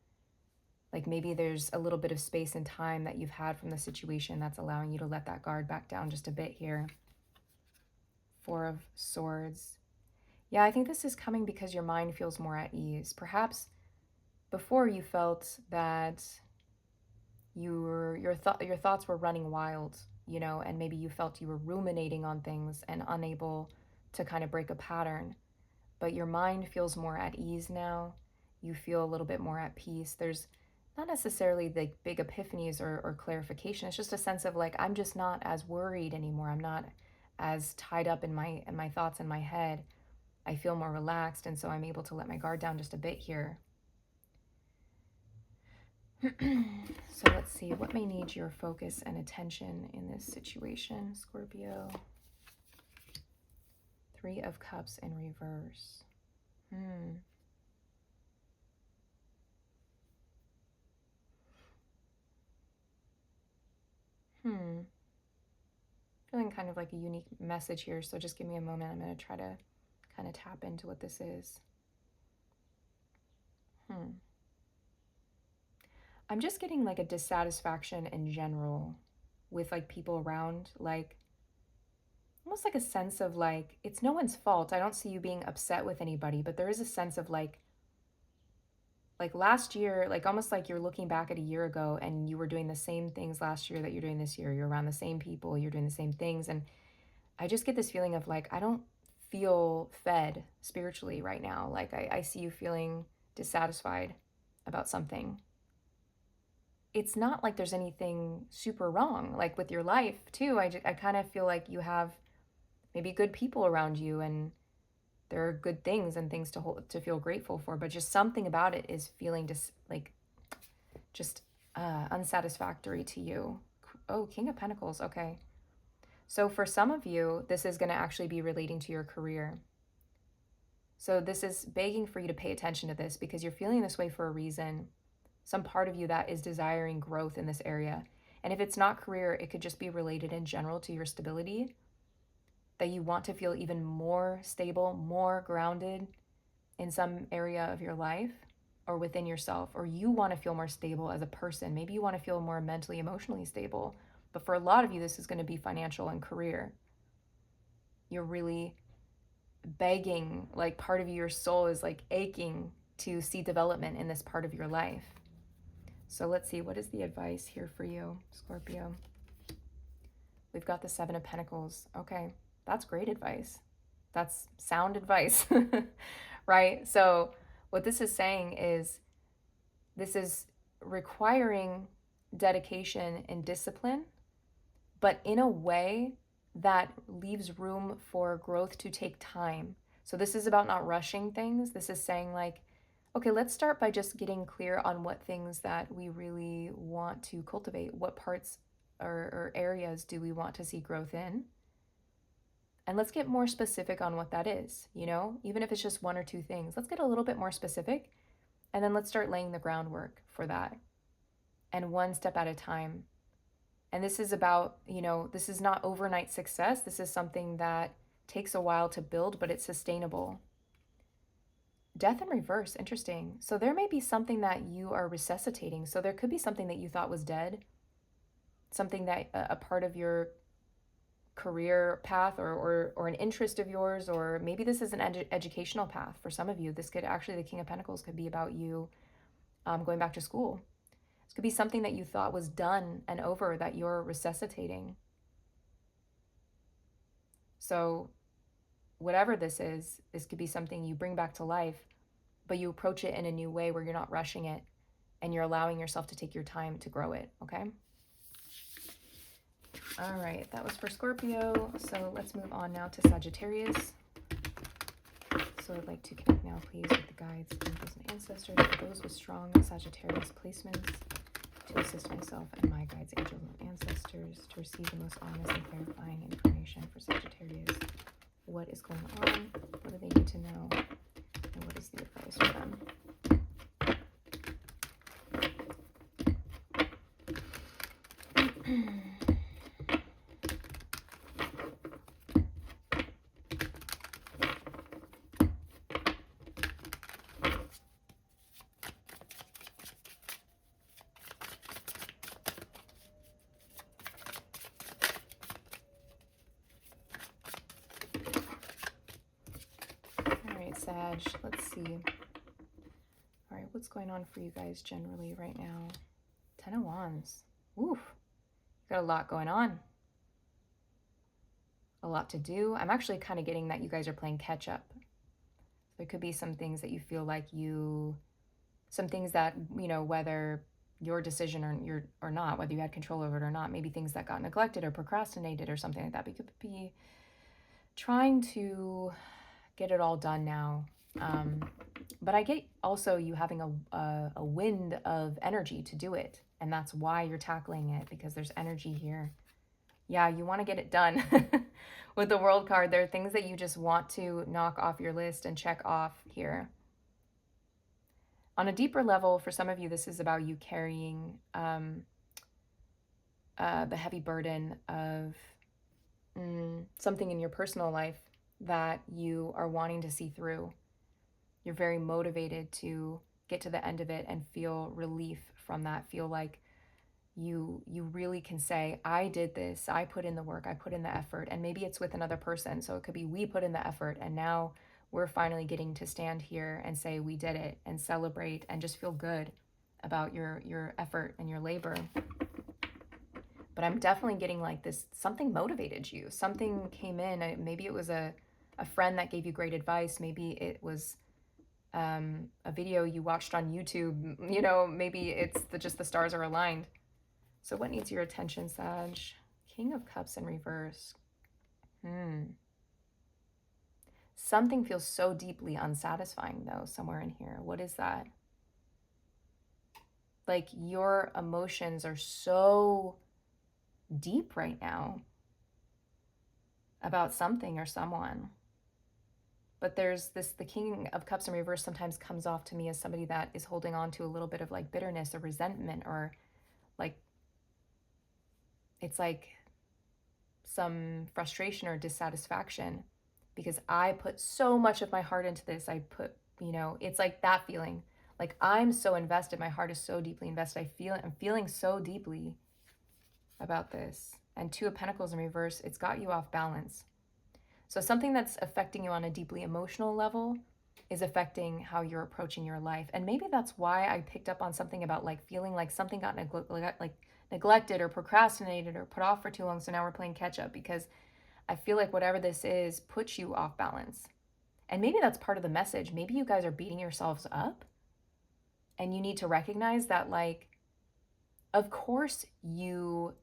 Like maybe there's a little bit of space and time that you've had from the situation that's allowing you to let that guard back down just a bit here. Four of Swords. Yeah, I think this is coming because your mind feels more at ease. Perhaps before you felt that your thoughts were running wild, you know, and maybe you felt you were ruminating on things and unable to kind of break a pattern. But your mind feels more at ease now. You feel a little bit more at peace. There's not necessarily the big epiphanies or clarification. It's just a sense of like, I'm just not as worried anymore. I'm not as tied up in my thoughts in my head. I feel more relaxed, and so I'm able to let my guard down just a bit here. So let's see, what may need your focus and attention in this situation, Scorpio? Three of Cups in reverse. Feeling kind of like a unique message here, so just give me a moment. I'm going to try to kind of tap into what this is. I'm just getting like a dissatisfaction in general with like people around, like almost like a sense of like, it's no one's fault. I don't see you being upset with anybody, but there is a sense of like last year, like almost like you're looking back at a year ago and you were doing the same things last year that you're doing this year. You're around the same people, you're doing the same things. And I just get this feeling of like, I don't feel fed spiritually right now. Like I see you feeling dissatisfied about something. It's not like there's anything super wrong, like with your life too. I kind of feel like you have maybe good people around you and there are good things and things to feel grateful for, but just something about it is feeling just unsatisfactory to you. Oh, King of Pentacles. Okay. So for some of you, this is going to actually be relating to your career. So this is begging for you to pay attention to this because you're feeling this way for a reason. Some part of you that is desiring growth in this area. And if it's not career, it could just be related in general to your stability, that you want to feel even more stable, more grounded in some area of your life or within yourself, or you want to feel more stable as a person. Maybe you want to feel more mentally, emotionally stable. But for a lot of you, this is going to be financial and career. You're really begging, like part of your soul is like aching to see development in this part of your life. So let's see, what is the advice here for you, Scorpio? We've got the Seven of Pentacles. Okay, that's great advice. That's sound advice, right? So what this is saying is this is requiring dedication and discipline, but in a way that leaves room for growth to take time. So this is about not rushing things. This is saying like, okay, let's start by just getting clear on what things that we really want to cultivate. What parts or areas do we want to see growth in? And let's get more specific on what that is, you know, even if it's just one or two things. Let's get a little bit more specific, and then let's start laying the groundwork for that. And one step at a time. And this is about, you know, this is not overnight success. This is something that takes a while to build, but it's sustainable. Death in reverse, interesting. So there may be something that you are resuscitating. So there could be something that you thought was dead, something that a part of your career path or an interest of yours, or maybe this is an educational path for some of you. This could actually, the King of Pentacles could be about you going back to school. This could be something that you thought was done and over that you're resuscitating. So whatever this could be something you bring back to life, but you approach it in a new way where you're not rushing it and you're allowing yourself to take your time to grow it, okay? All right, that was for Scorpio. So let's move on now to Sagittarius. So I'd like to connect now, please, with the guides, angels, and ancestors for those with strong Sagittarius placements. to assist myself and my guides, angels, and ancestors to receive the most honest and clarifying information for Sagittarius. What is going on? What do they need to know? And what is the advice for them? Sag, let's see. All right, what's going on for you guys generally right now? 10 of Wands. Oof, got a lot going on. A lot to do. I'm actually kind of getting that you guys are playing catch up. There could be some things that you feel like some things that, you know, whether your decision or not, whether you had control over it or not, maybe things that got neglected or procrastinated or something like that. But you could be trying to get it all done now. But I get also you having a wind of energy to do it. And that's why you're tackling it, because there's energy here. Yeah, you want to get it done. With the World card, there are things that you just want to knock off your list and check off here. On a deeper level, for some of you, this is about you carrying the heavy burden of something in your personal life that you are wanting to see through. You're very motivated to get to the end of it and feel relief from that. Feel like you really can say, I did this, I put in the work, I put in the effort, and maybe it's with another person. So it could be we put in the effort and now we're finally getting to stand here and say we did it and celebrate and just feel good about your effort and your labor. But I'm definitely getting like this, something motivated you. Something came in. Maybe it was a friend that gave you great advice. Maybe it was a video you watched on YouTube. You know, maybe it's just the stars are aligned. So what needs your attention, Sag? King of Cups in reverse. Something feels so deeply unsatisfying, though, somewhere in here. What is that? Like your emotions are so deep right now about something or someone. But there's this, the King of Cups in reverse sometimes comes off to me as somebody that is holding on to a little bit of like bitterness or resentment, or like, it's like some frustration or dissatisfaction because I put so much of my heart into this. I put, you know, it's like that feeling. Like I'm so invested, my heart is so deeply invested. I'm feeling so deeply about this. And Two of Pentacles in reverse, it's got you off balance. So something that's affecting you on a deeply emotional level is affecting how you're approaching your life. And maybe that's why I picked up on something about like feeling like something got neglected or procrastinated or put off for too long. So now we're playing catch up, because I feel like whatever this is puts you off balance. And maybe that's part of the message. Maybe you guys are beating yourselves up and you need to recognize that, like, of course you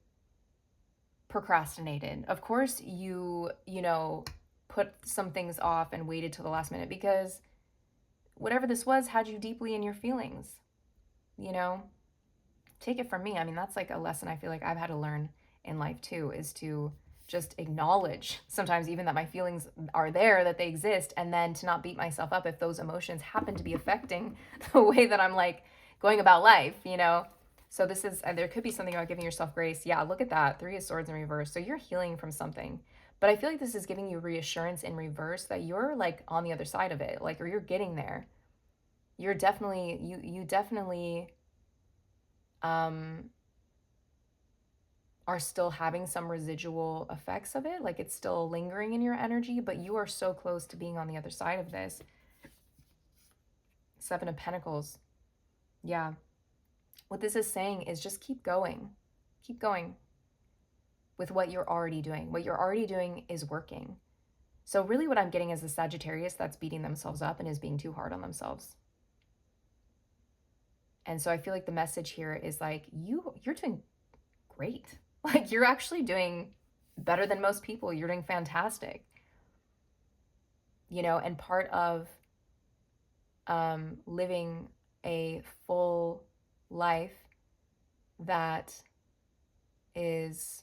procrastinated. Of course you know, put some things off and waited till the last minute, because whatever this was had you deeply in your feelings, you know? Take it from me. I mean, that's like a lesson I feel like I've had to learn in life too, is to just acknowledge sometimes even that my feelings are there, that they exist, and then to not beat myself up if those emotions happen to be affecting the way that I'm like going about life, you know? So this is, there could be something about giving yourself grace. Yeah, look at that. Three of Swords in reverse. So you're healing from something. But I feel like this is giving you reassurance in reverse that you're like on the other side of it, like, or you're getting there. You're definitely, you definitely are still having some residual effects of it. Like it's still lingering in your energy, but you are so close to being on the other side of this. Seven of Pentacles. Yeah. What this is saying is just keep going. Keep going with what you're already doing. What you're already doing is working. So really what I'm getting is the Sagittarius that's beating themselves up and is being too hard on themselves. And so I feel like the message here is like, you're doing great. Like you're actually doing better than most people. You're doing fantastic. You know, and part of living a full life that is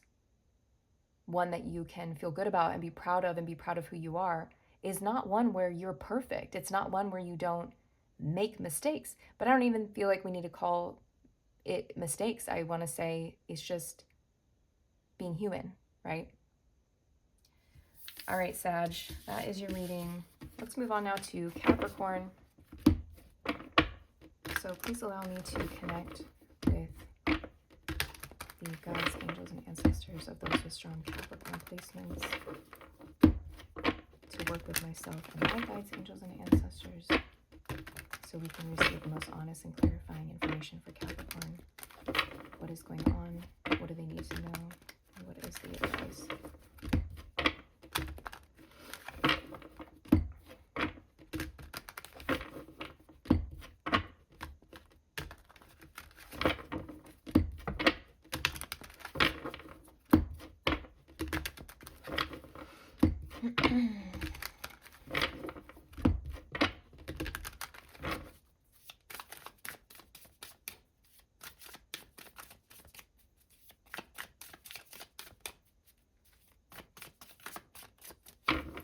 one that you can feel good about and be proud of, and be proud of who you are, is not one where you're perfect. It's not one where you don't make mistakes. But I don't even feel like we need to call it mistakes. I want to say it's just being human, right? All right, Sag, that is your reading. Let's move on now to Capricorn. So please allow me to connect with the guides, angels, and ancestors of those with strong Capricorn placements to work with myself and my guides, angels, and ancestors so we can receive the most honest and clarifying information for Capricorn. What is going on? What do they need to know? And what is the advice?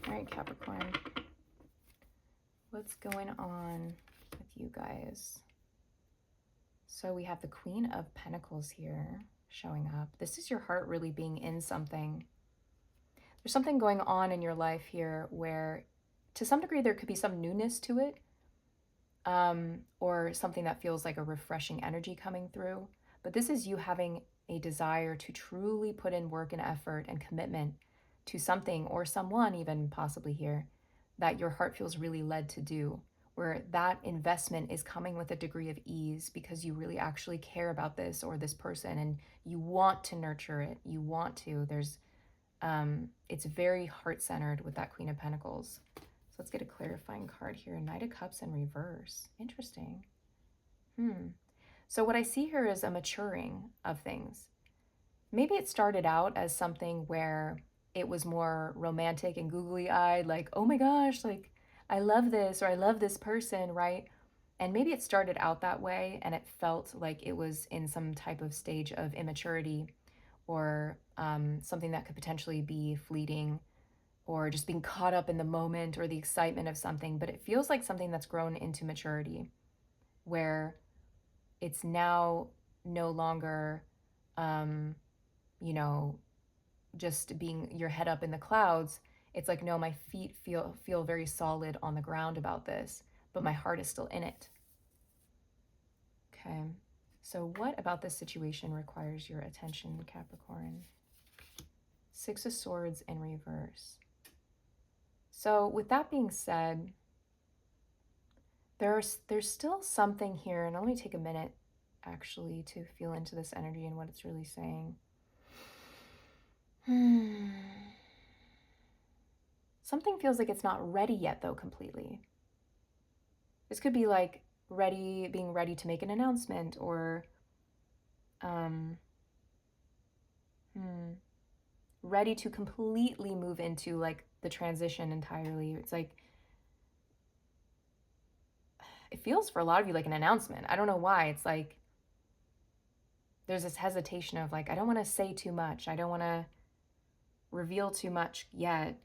All right, Capricorn, what's going on with you guys? So we have the Queen of Pentacles here showing up. This is your heart really being in something. There's something going on in your life here where to some degree there could be some newness to it, or something that feels like a refreshing energy coming through. But this is you having a desire to truly put in work and effort and commitment to something or someone, even possibly here, that your heart feels really led to do, where that investment is coming with a degree of ease because you really actually care about this or this person and you want to nurture it. You want to. It's very heart-centered with that Queen of Pentacles. So let's get a clarifying card here. Knight of Cups in reverse. Interesting. So what I see here is a maturing of things. Maybe it started out as something where it was more romantic and googly-eyed, like, oh my gosh, like, I love this, or I love this person, right? And maybe it started out that way and it felt like it was in some type of stage of immaturity, or something that could potentially be fleeting, or just being caught up in the moment or the excitement of something. But it feels like something that's grown into maturity, where it's now no longer, you know, just being your head up in the clouds. It's like, no, my feet feel very solid on the ground about this, but my heart is still in it. Okay, so what about this situation requires your attention, Capricorn? Six of Swords in reverse. So with that being said, there's still something here, and let me take a minute actually to feel into this energy and what it's really saying. Something feels like it's not ready yet, though, completely. This could be like being ready to make an announcement, or ready to completely move into like the transition entirely. It's like, it feels for a lot of you like an announcement. I don't know why. It's like there's this hesitation of like, I don't want to say too much. I don't want to reveal too much yet.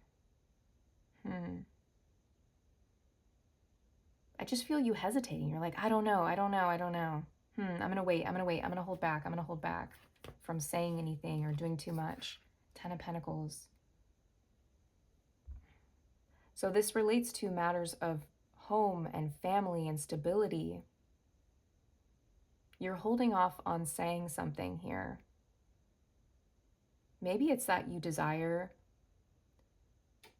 I just feel you hesitating. You're like, I don't know. I'm going to wait. I'm going to hold back. I'm going to hold back from saying anything or doing too much. 10 of Pentacles. So this relates to matters of home and family and stability. You're holding off on saying something here. Maybe it's that you desire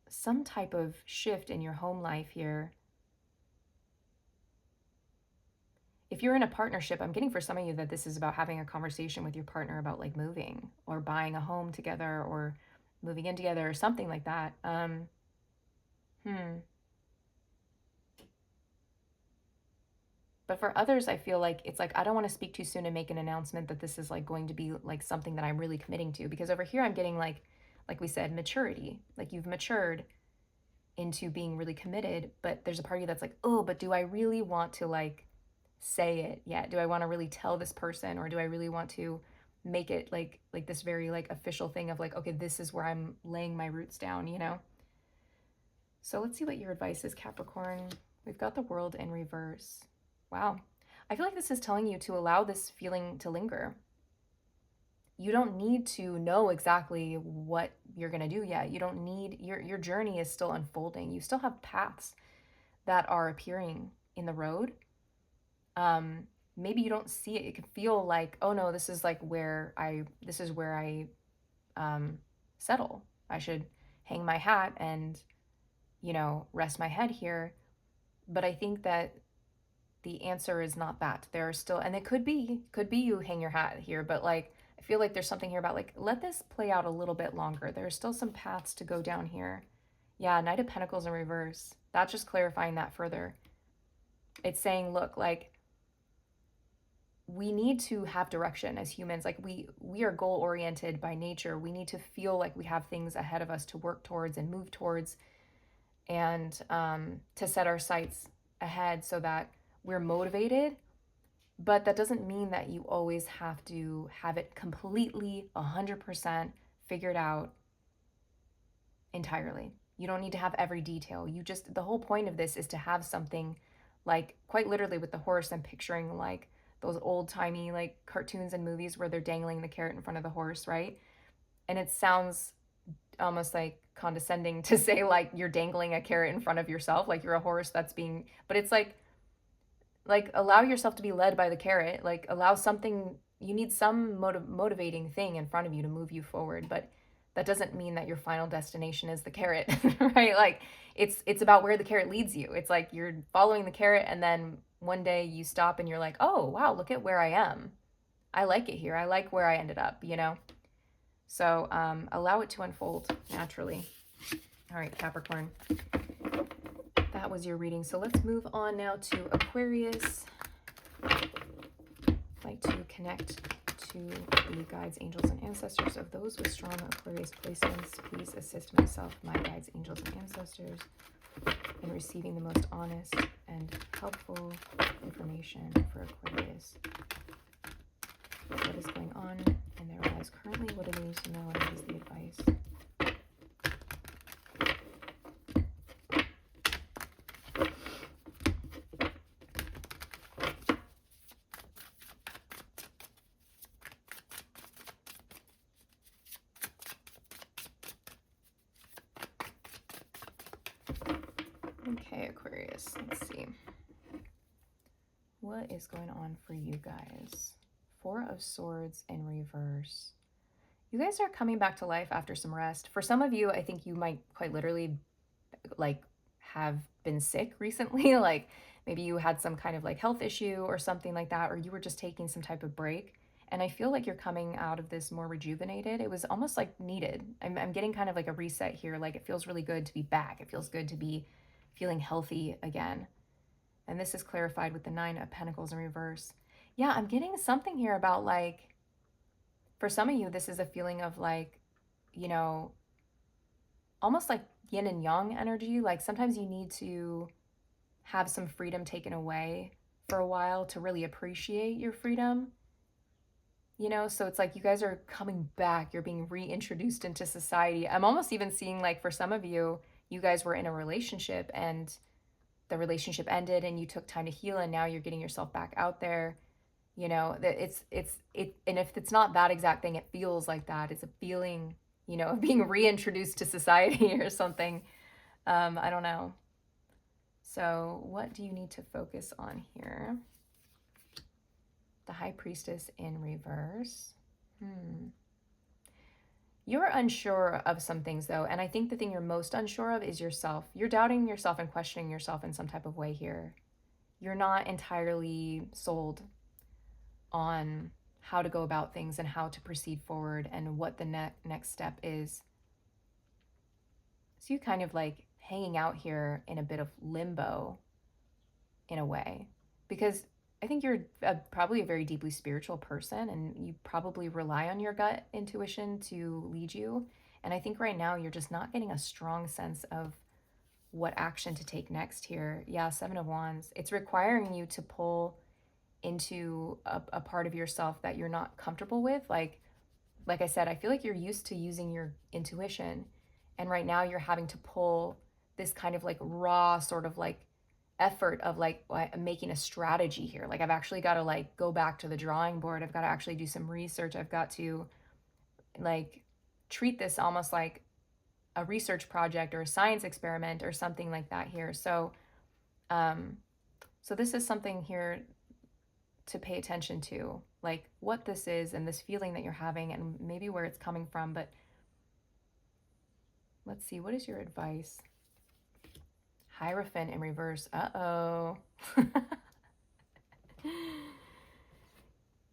some type of shift in your home life here. If you're in a partnership, I'm getting for some of you that this is about having a conversation with your partner about like moving or buying a home together or moving in together or something like that. But for others, I feel like it's like, I don't want to speak too soon and make an announcement that this is like going to be like something that I'm really committing to, because over here I'm getting like we said, maturity. Like you've matured into being really committed, but there's a part of you that's like, oh, but do I really want to like say it yet? Do I want to really tell this person, or do I really want to make it like this very like official thing of like, okay, this is where I'm laying my roots down, you know? So let's see what your advice is, Capricorn. We've got the World in reverse. Wow. I feel like this is telling you to allow this feeling to linger. You don't need to know exactly what you're going to do yet. You don't need, your journey is still unfolding. You still have paths that are appearing in the road. Maybe you don't see it. It could feel like, oh no, this is like where I settle. I should hang my hat and, you know, rest my head here. But I think that the answer is not that. There are still, and it could be you hang your hat here, but like, I feel like there's something here about like, let this play out a little bit longer. There are still some paths to go down here. Yeah, Knight of Pentacles in reverse. That's just clarifying that further. It's saying, look, like, we need to have direction as humans. Like we are goal oriented by nature. We need to feel like we have things ahead of us to work towards and move towards, and to set our sights ahead so that we're motivated. But that doesn't mean that you always have to have it completely 100% figured out entirely. You don't need to have every detail. You just, the whole point of this is to have something, like quite literally with the horse, I'm picturing like those old timey like cartoons and movies where they're dangling the carrot in front of the horse, right? And it sounds almost like condescending to say like you're dangling a carrot in front of yourself, like you're a horse that's being, but it's like allow yourself to be led by the carrot, like allow something, you need some motivating thing in front of you to move you forward. But that doesn't mean that your final destination is the carrot, right? Like it's about where the carrot leads you. It's like you're following the carrot, and then one day you stop and you're like, oh wow, look at where I am. I like it here. I like where I ended up, you know? So allow it to unfold naturally. All right, Capricorn. That was your reading. So let's move on now to Aquarius. I'd like to connect to the guides, angels, and ancestors of those with strong Aquarius placements. Please assist myself, my guides, angels, and ancestors in receiving the most honest and helpful information for Aquarius. What is going on in their lives currently? What do they need to know? And what is the advice? Okay, Aquarius, let's see. What is going on for you guys? Four of Swords in reverse. You guys are coming back to life after some rest. For some of you, I think you might quite literally like have been sick recently. Like maybe you had some kind of like health issue or something like that, or you were just taking some type of break. And I feel like you're coming out of this more rejuvenated. It was almost like needed. I'm getting kind of like a reset here. Like it feels really good to be back. It feels good to be feeling healthy again. And this is clarified with the Nine of Pentacles in reverse. Yeah, I'm getting something here about like, for some of you, this is a feeling of like, you know, almost like yin and yang energy. Like sometimes you need to have some freedom taken away for a while to really appreciate your freedom. You know, so it's like you guys are coming back. You're being reintroduced into society. I'm almost even seeing like for some of you, you guys were in a relationship and the relationship ended and you took time to heal, and now you're getting yourself back out there. You know, that and if it's not that exact thing, it feels like that. It's a feeling, you know, of being reintroduced to society or something. I don't know. So what do you need to focus on here? The High Priestess in reverse. You're unsure of some things though, and I think the thing you're most unsure of is yourself. You're doubting yourself and questioning yourself in some type of way here. You're not entirely sold on how to go about things and how to proceed forward and what the next step is. So you kind of like hanging out here in a bit of limbo in a way, because I think you're probably a very deeply spiritual person, and you probably rely on your gut intuition to lead you. And I think right now you're just not getting a strong sense of what action to take next here. Yeah, Seven of Wands. It's requiring you to pull into a part of yourself that you're not comfortable with. Like I said, I feel like you're used to using your intuition, and right now you're having to pull this kind of like raw sort of like effort of like making a strategy here. Like I've actually got to like go back to the drawing board. I've got to actually do some research. I've got to like treat this almost like a research project or a science experiment or something like that here. So so this is something here to pay attention to, like what this is and this feeling that you're having and maybe where it's coming from. But let's see, what is your advice? Hierophant in reverse. Uh-oh.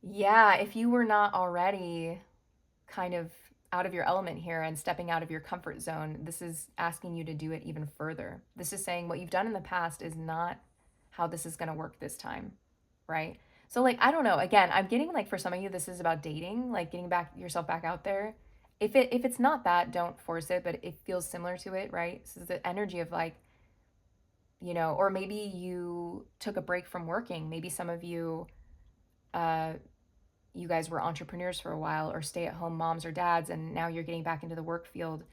Yeah, if you were not already kind of out of your element here and stepping out of your comfort zone, this is asking you to do it even further. This is saying what you've done in the past is not how this is going to work this time, right? So like, I don't know, again, I'm getting like for some of you this is about dating, like getting back yourself back out there. If it's not that, don't force it, but it feels similar to it, right? So the energy of like, you know, or maybe you took a break from working. Maybe some of you you guys were entrepreneurs for a while or stay-at-home moms or dads, and now you're getting back into the work field.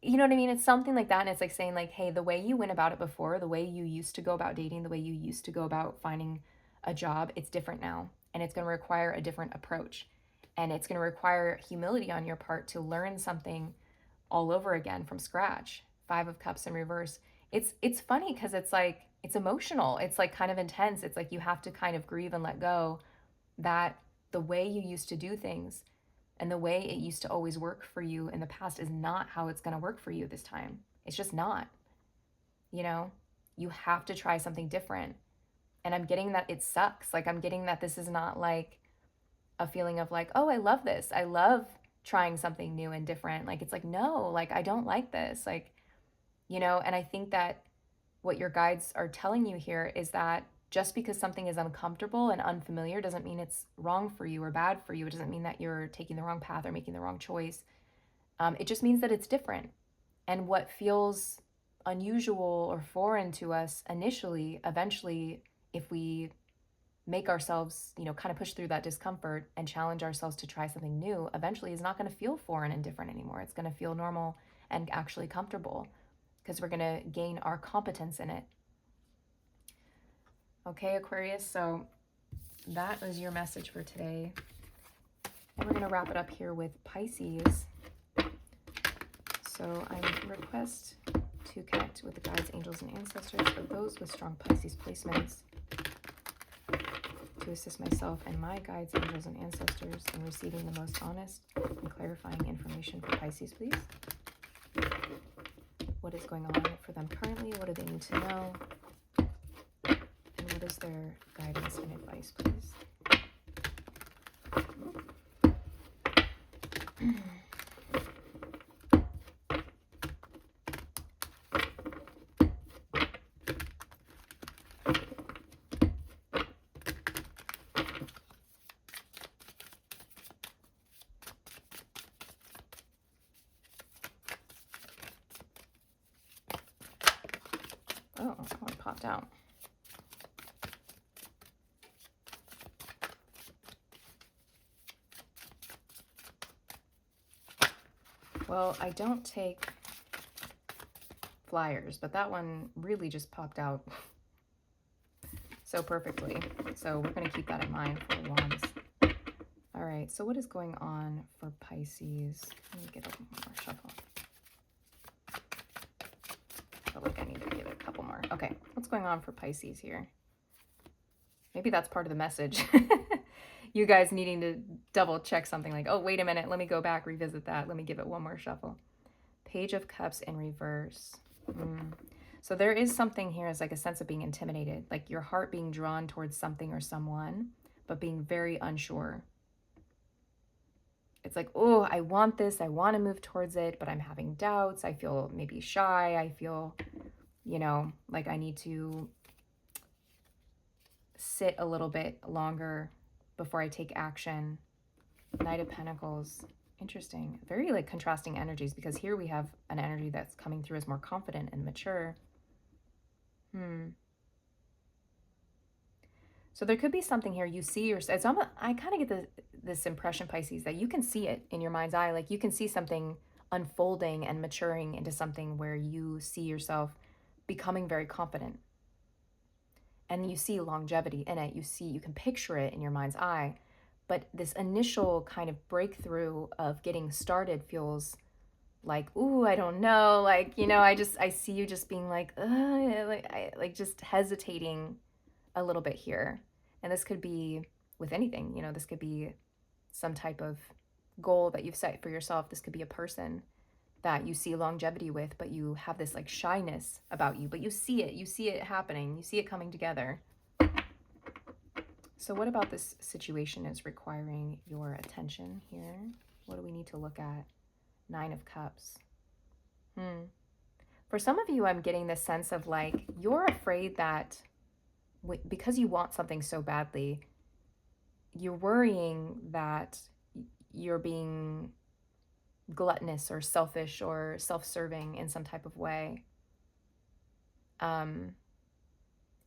You know what I mean? It's something like that. And it's like saying like, hey, the way you went about it before, the way you used to go about dating, the way you used to go about finding a job, it's different now. And it's going to require a different approach. And it's going to require humility on your part to learn something all over again from scratch. 5 of Cups in reverse. It's funny because it's like, it's emotional. It's like kind of intense. It's like you have to kind of grieve and let go that the way you used to do things and the way it used to always work for you in the past is not how it's going to work for you this time. It's just not. You know, you have to try something different. And I'm getting that it sucks. Like I'm getting that this is not like a feeling of like, oh, I love this. I love trying something new and different. Like it's like, no, like I don't like this. Like, you know, and I think that what your guides are telling you here is that just because something is uncomfortable and unfamiliar doesn't mean it's wrong for you or bad for you. It doesn't mean that you're taking the wrong path or making the wrong choice. It just means that it's different. And what feels unusual or foreign to us initially, eventually, if we make ourselves, you know, kind of push through that discomfort and challenge ourselves to try something new, eventually is not going to feel foreign and different anymore. It's going to feel normal and actually comfortable because we're going to gain our competence in it. Okay, Aquarius, so that was your message for today. And we're going to wrap it up here with Pisces. So I request to connect with the guides, angels, and ancestors of those with strong Pisces placements to assist myself and my guides, angels, and ancestors in receiving the most honest and clarifying information for Pisces, please. What is going on for them currently? What do they need to know? What is their guidance and advice, please? Oh, it popped out. Well, I don't take flyers, but that one really just popped out so perfectly. So we're going to keep that in mind for Wands. All right, so what is going on for Pisces? Let me get a little more shuffle. I feel like I need to give it a couple more. Okay, what's going on for Pisces here? Maybe that's part of the message. You guys needing to double check something like, oh, wait a minute, let me go back, revisit that. Let me give it one more shuffle. Page of Cups in reverse. So there is something here as like a sense of being intimidated, like your heart being drawn towards something or someone, but being very unsure. It's like, oh, I want this. I want to move towards it, but I'm having doubts. I feel maybe shy. I feel, you know, like I need to sit a little bit longer before I take action. Knight of Pentacles. Interesting. Very like contrasting energies, because here we have an energy that's coming through as more confident and mature. So there could be something here. You see yourself. It's almost, I kind of get this impression, Pisces, that you can see it in your mind's eye. Like you can see something unfolding and maturing into something where you see yourself becoming very confident. And you see longevity in it. You can picture it in your mind's eye. But this initial kind of breakthrough of getting started feels like, ooh, I don't know. Like, you know, I see you just being like, like just hesitating a little bit here. And this could be with anything, you know, this could be some type of goal that you've set for yourself. This could be a person that you see longevity with, but you have this like shyness about you, but you see it happening, you see it coming together. So what about this situation is requiring your attention here? What do we need to look at? 9 of Cups. For some of you, I'm getting this sense of like, you're afraid that because you want something so badly, you're worrying that you're being gluttonous or selfish or self-serving in some type of way.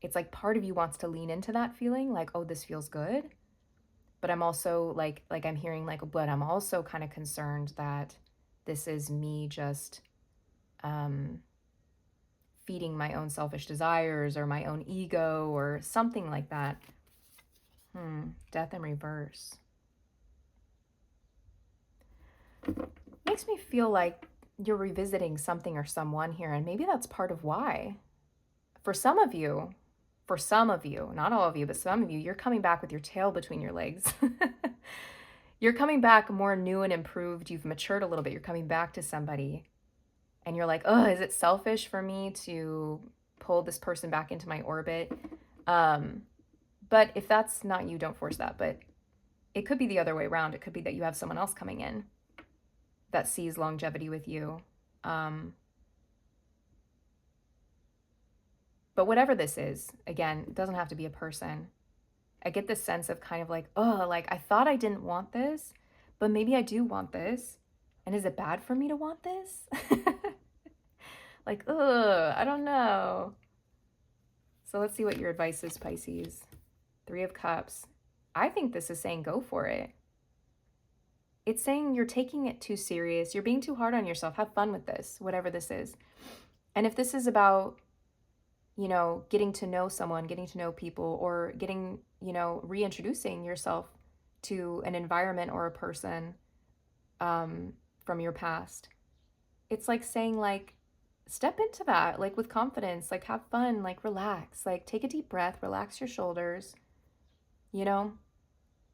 It's like part of you wants to lean into that feeling like, oh, this feels good. But I'm also like I'm hearing like, but I'm also kind of concerned that this is me just feeding my own selfish desires or my own ego or something like that. Death in reverse. Makes me feel like you're revisiting something or someone here, and maybe that's part of why. For some of you, not all of you, but some of you, you're coming back with your tail between your legs. You're coming back more new and improved. You've matured a little bit. You're coming back to somebody and you're like, oh, is it selfish for me to pull this person back into my orbit? But if that's not you, don't force that. But it could be the other way around. It could be that you have someone else coming in that sees longevity with you. But whatever this is, again, it doesn't have to be a person. I get this sense of kind of like, oh, like I thought I didn't want this, but maybe I do want this. And is it bad for me to want this? Like, ugh, I don't know. So let's see what your advice is, Pisces. 3 of Cups. I think this is saying go for it. It's saying you're taking it too serious. You're being too hard on yourself. Have fun with this, whatever this is. And if this is about, you know, getting to know someone, getting to know people, or getting, you know, reintroducing yourself to an environment or a person from your past, it's like saying like, step into that, like with confidence, like have fun, like relax, like take a deep breath, relax your shoulders. You know,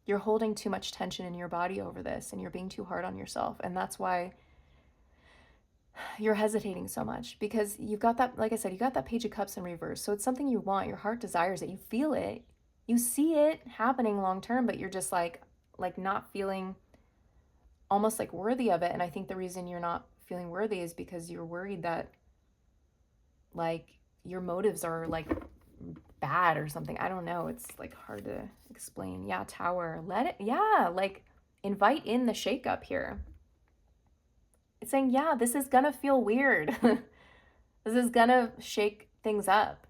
you're holding too much tension in your body over this and you're being too hard on yourself. And that's why you're hesitating so much, because you've got that, like I said, you got that Page of Cups in reverse. So it's something you want, your heart desires it, you feel it, you see it happening long term, but you're just like not feeling almost like worthy of it. And I think the reason you're not feeling worthy is because you're worried that like your motives are like bad or something. I don't know. It's like hard to explain. Yeah, Tower. Let it, yeah, like invite in the shakeup here. It's saying, yeah, this is gonna feel weird. This is gonna shake things up.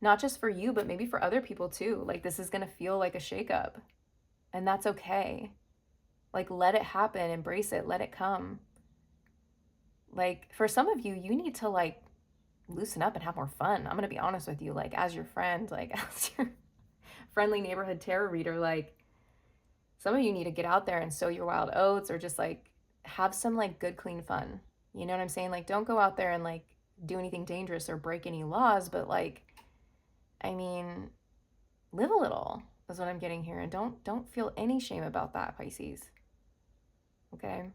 Not just for you, but maybe for other people too. Like this is gonna feel like a shakeup. And that's okay. Like let it happen, embrace it, let it come. Like for some of you, you need to like loosen up and have more fun. I'm gonna be honest with you, like as your friend, like as your friendly neighborhood tarot reader, like some of you need to get out there and sow your wild oats, or just like have some like good clean fun. You know what I'm saying? Like don't go out there and like do anything dangerous or break any laws, but like, I mean, live a little is what I'm getting here. And don't feel any shame about that, Pisces. Okay.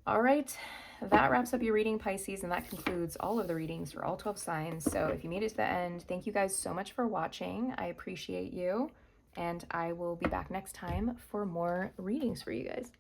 All right, that wraps up your reading, Pisces, and that concludes all of the readings for all 12 signs. So if you made it to the end, thank you guys so much for watching. I appreciate you, and I will be back next time for more readings for you guys.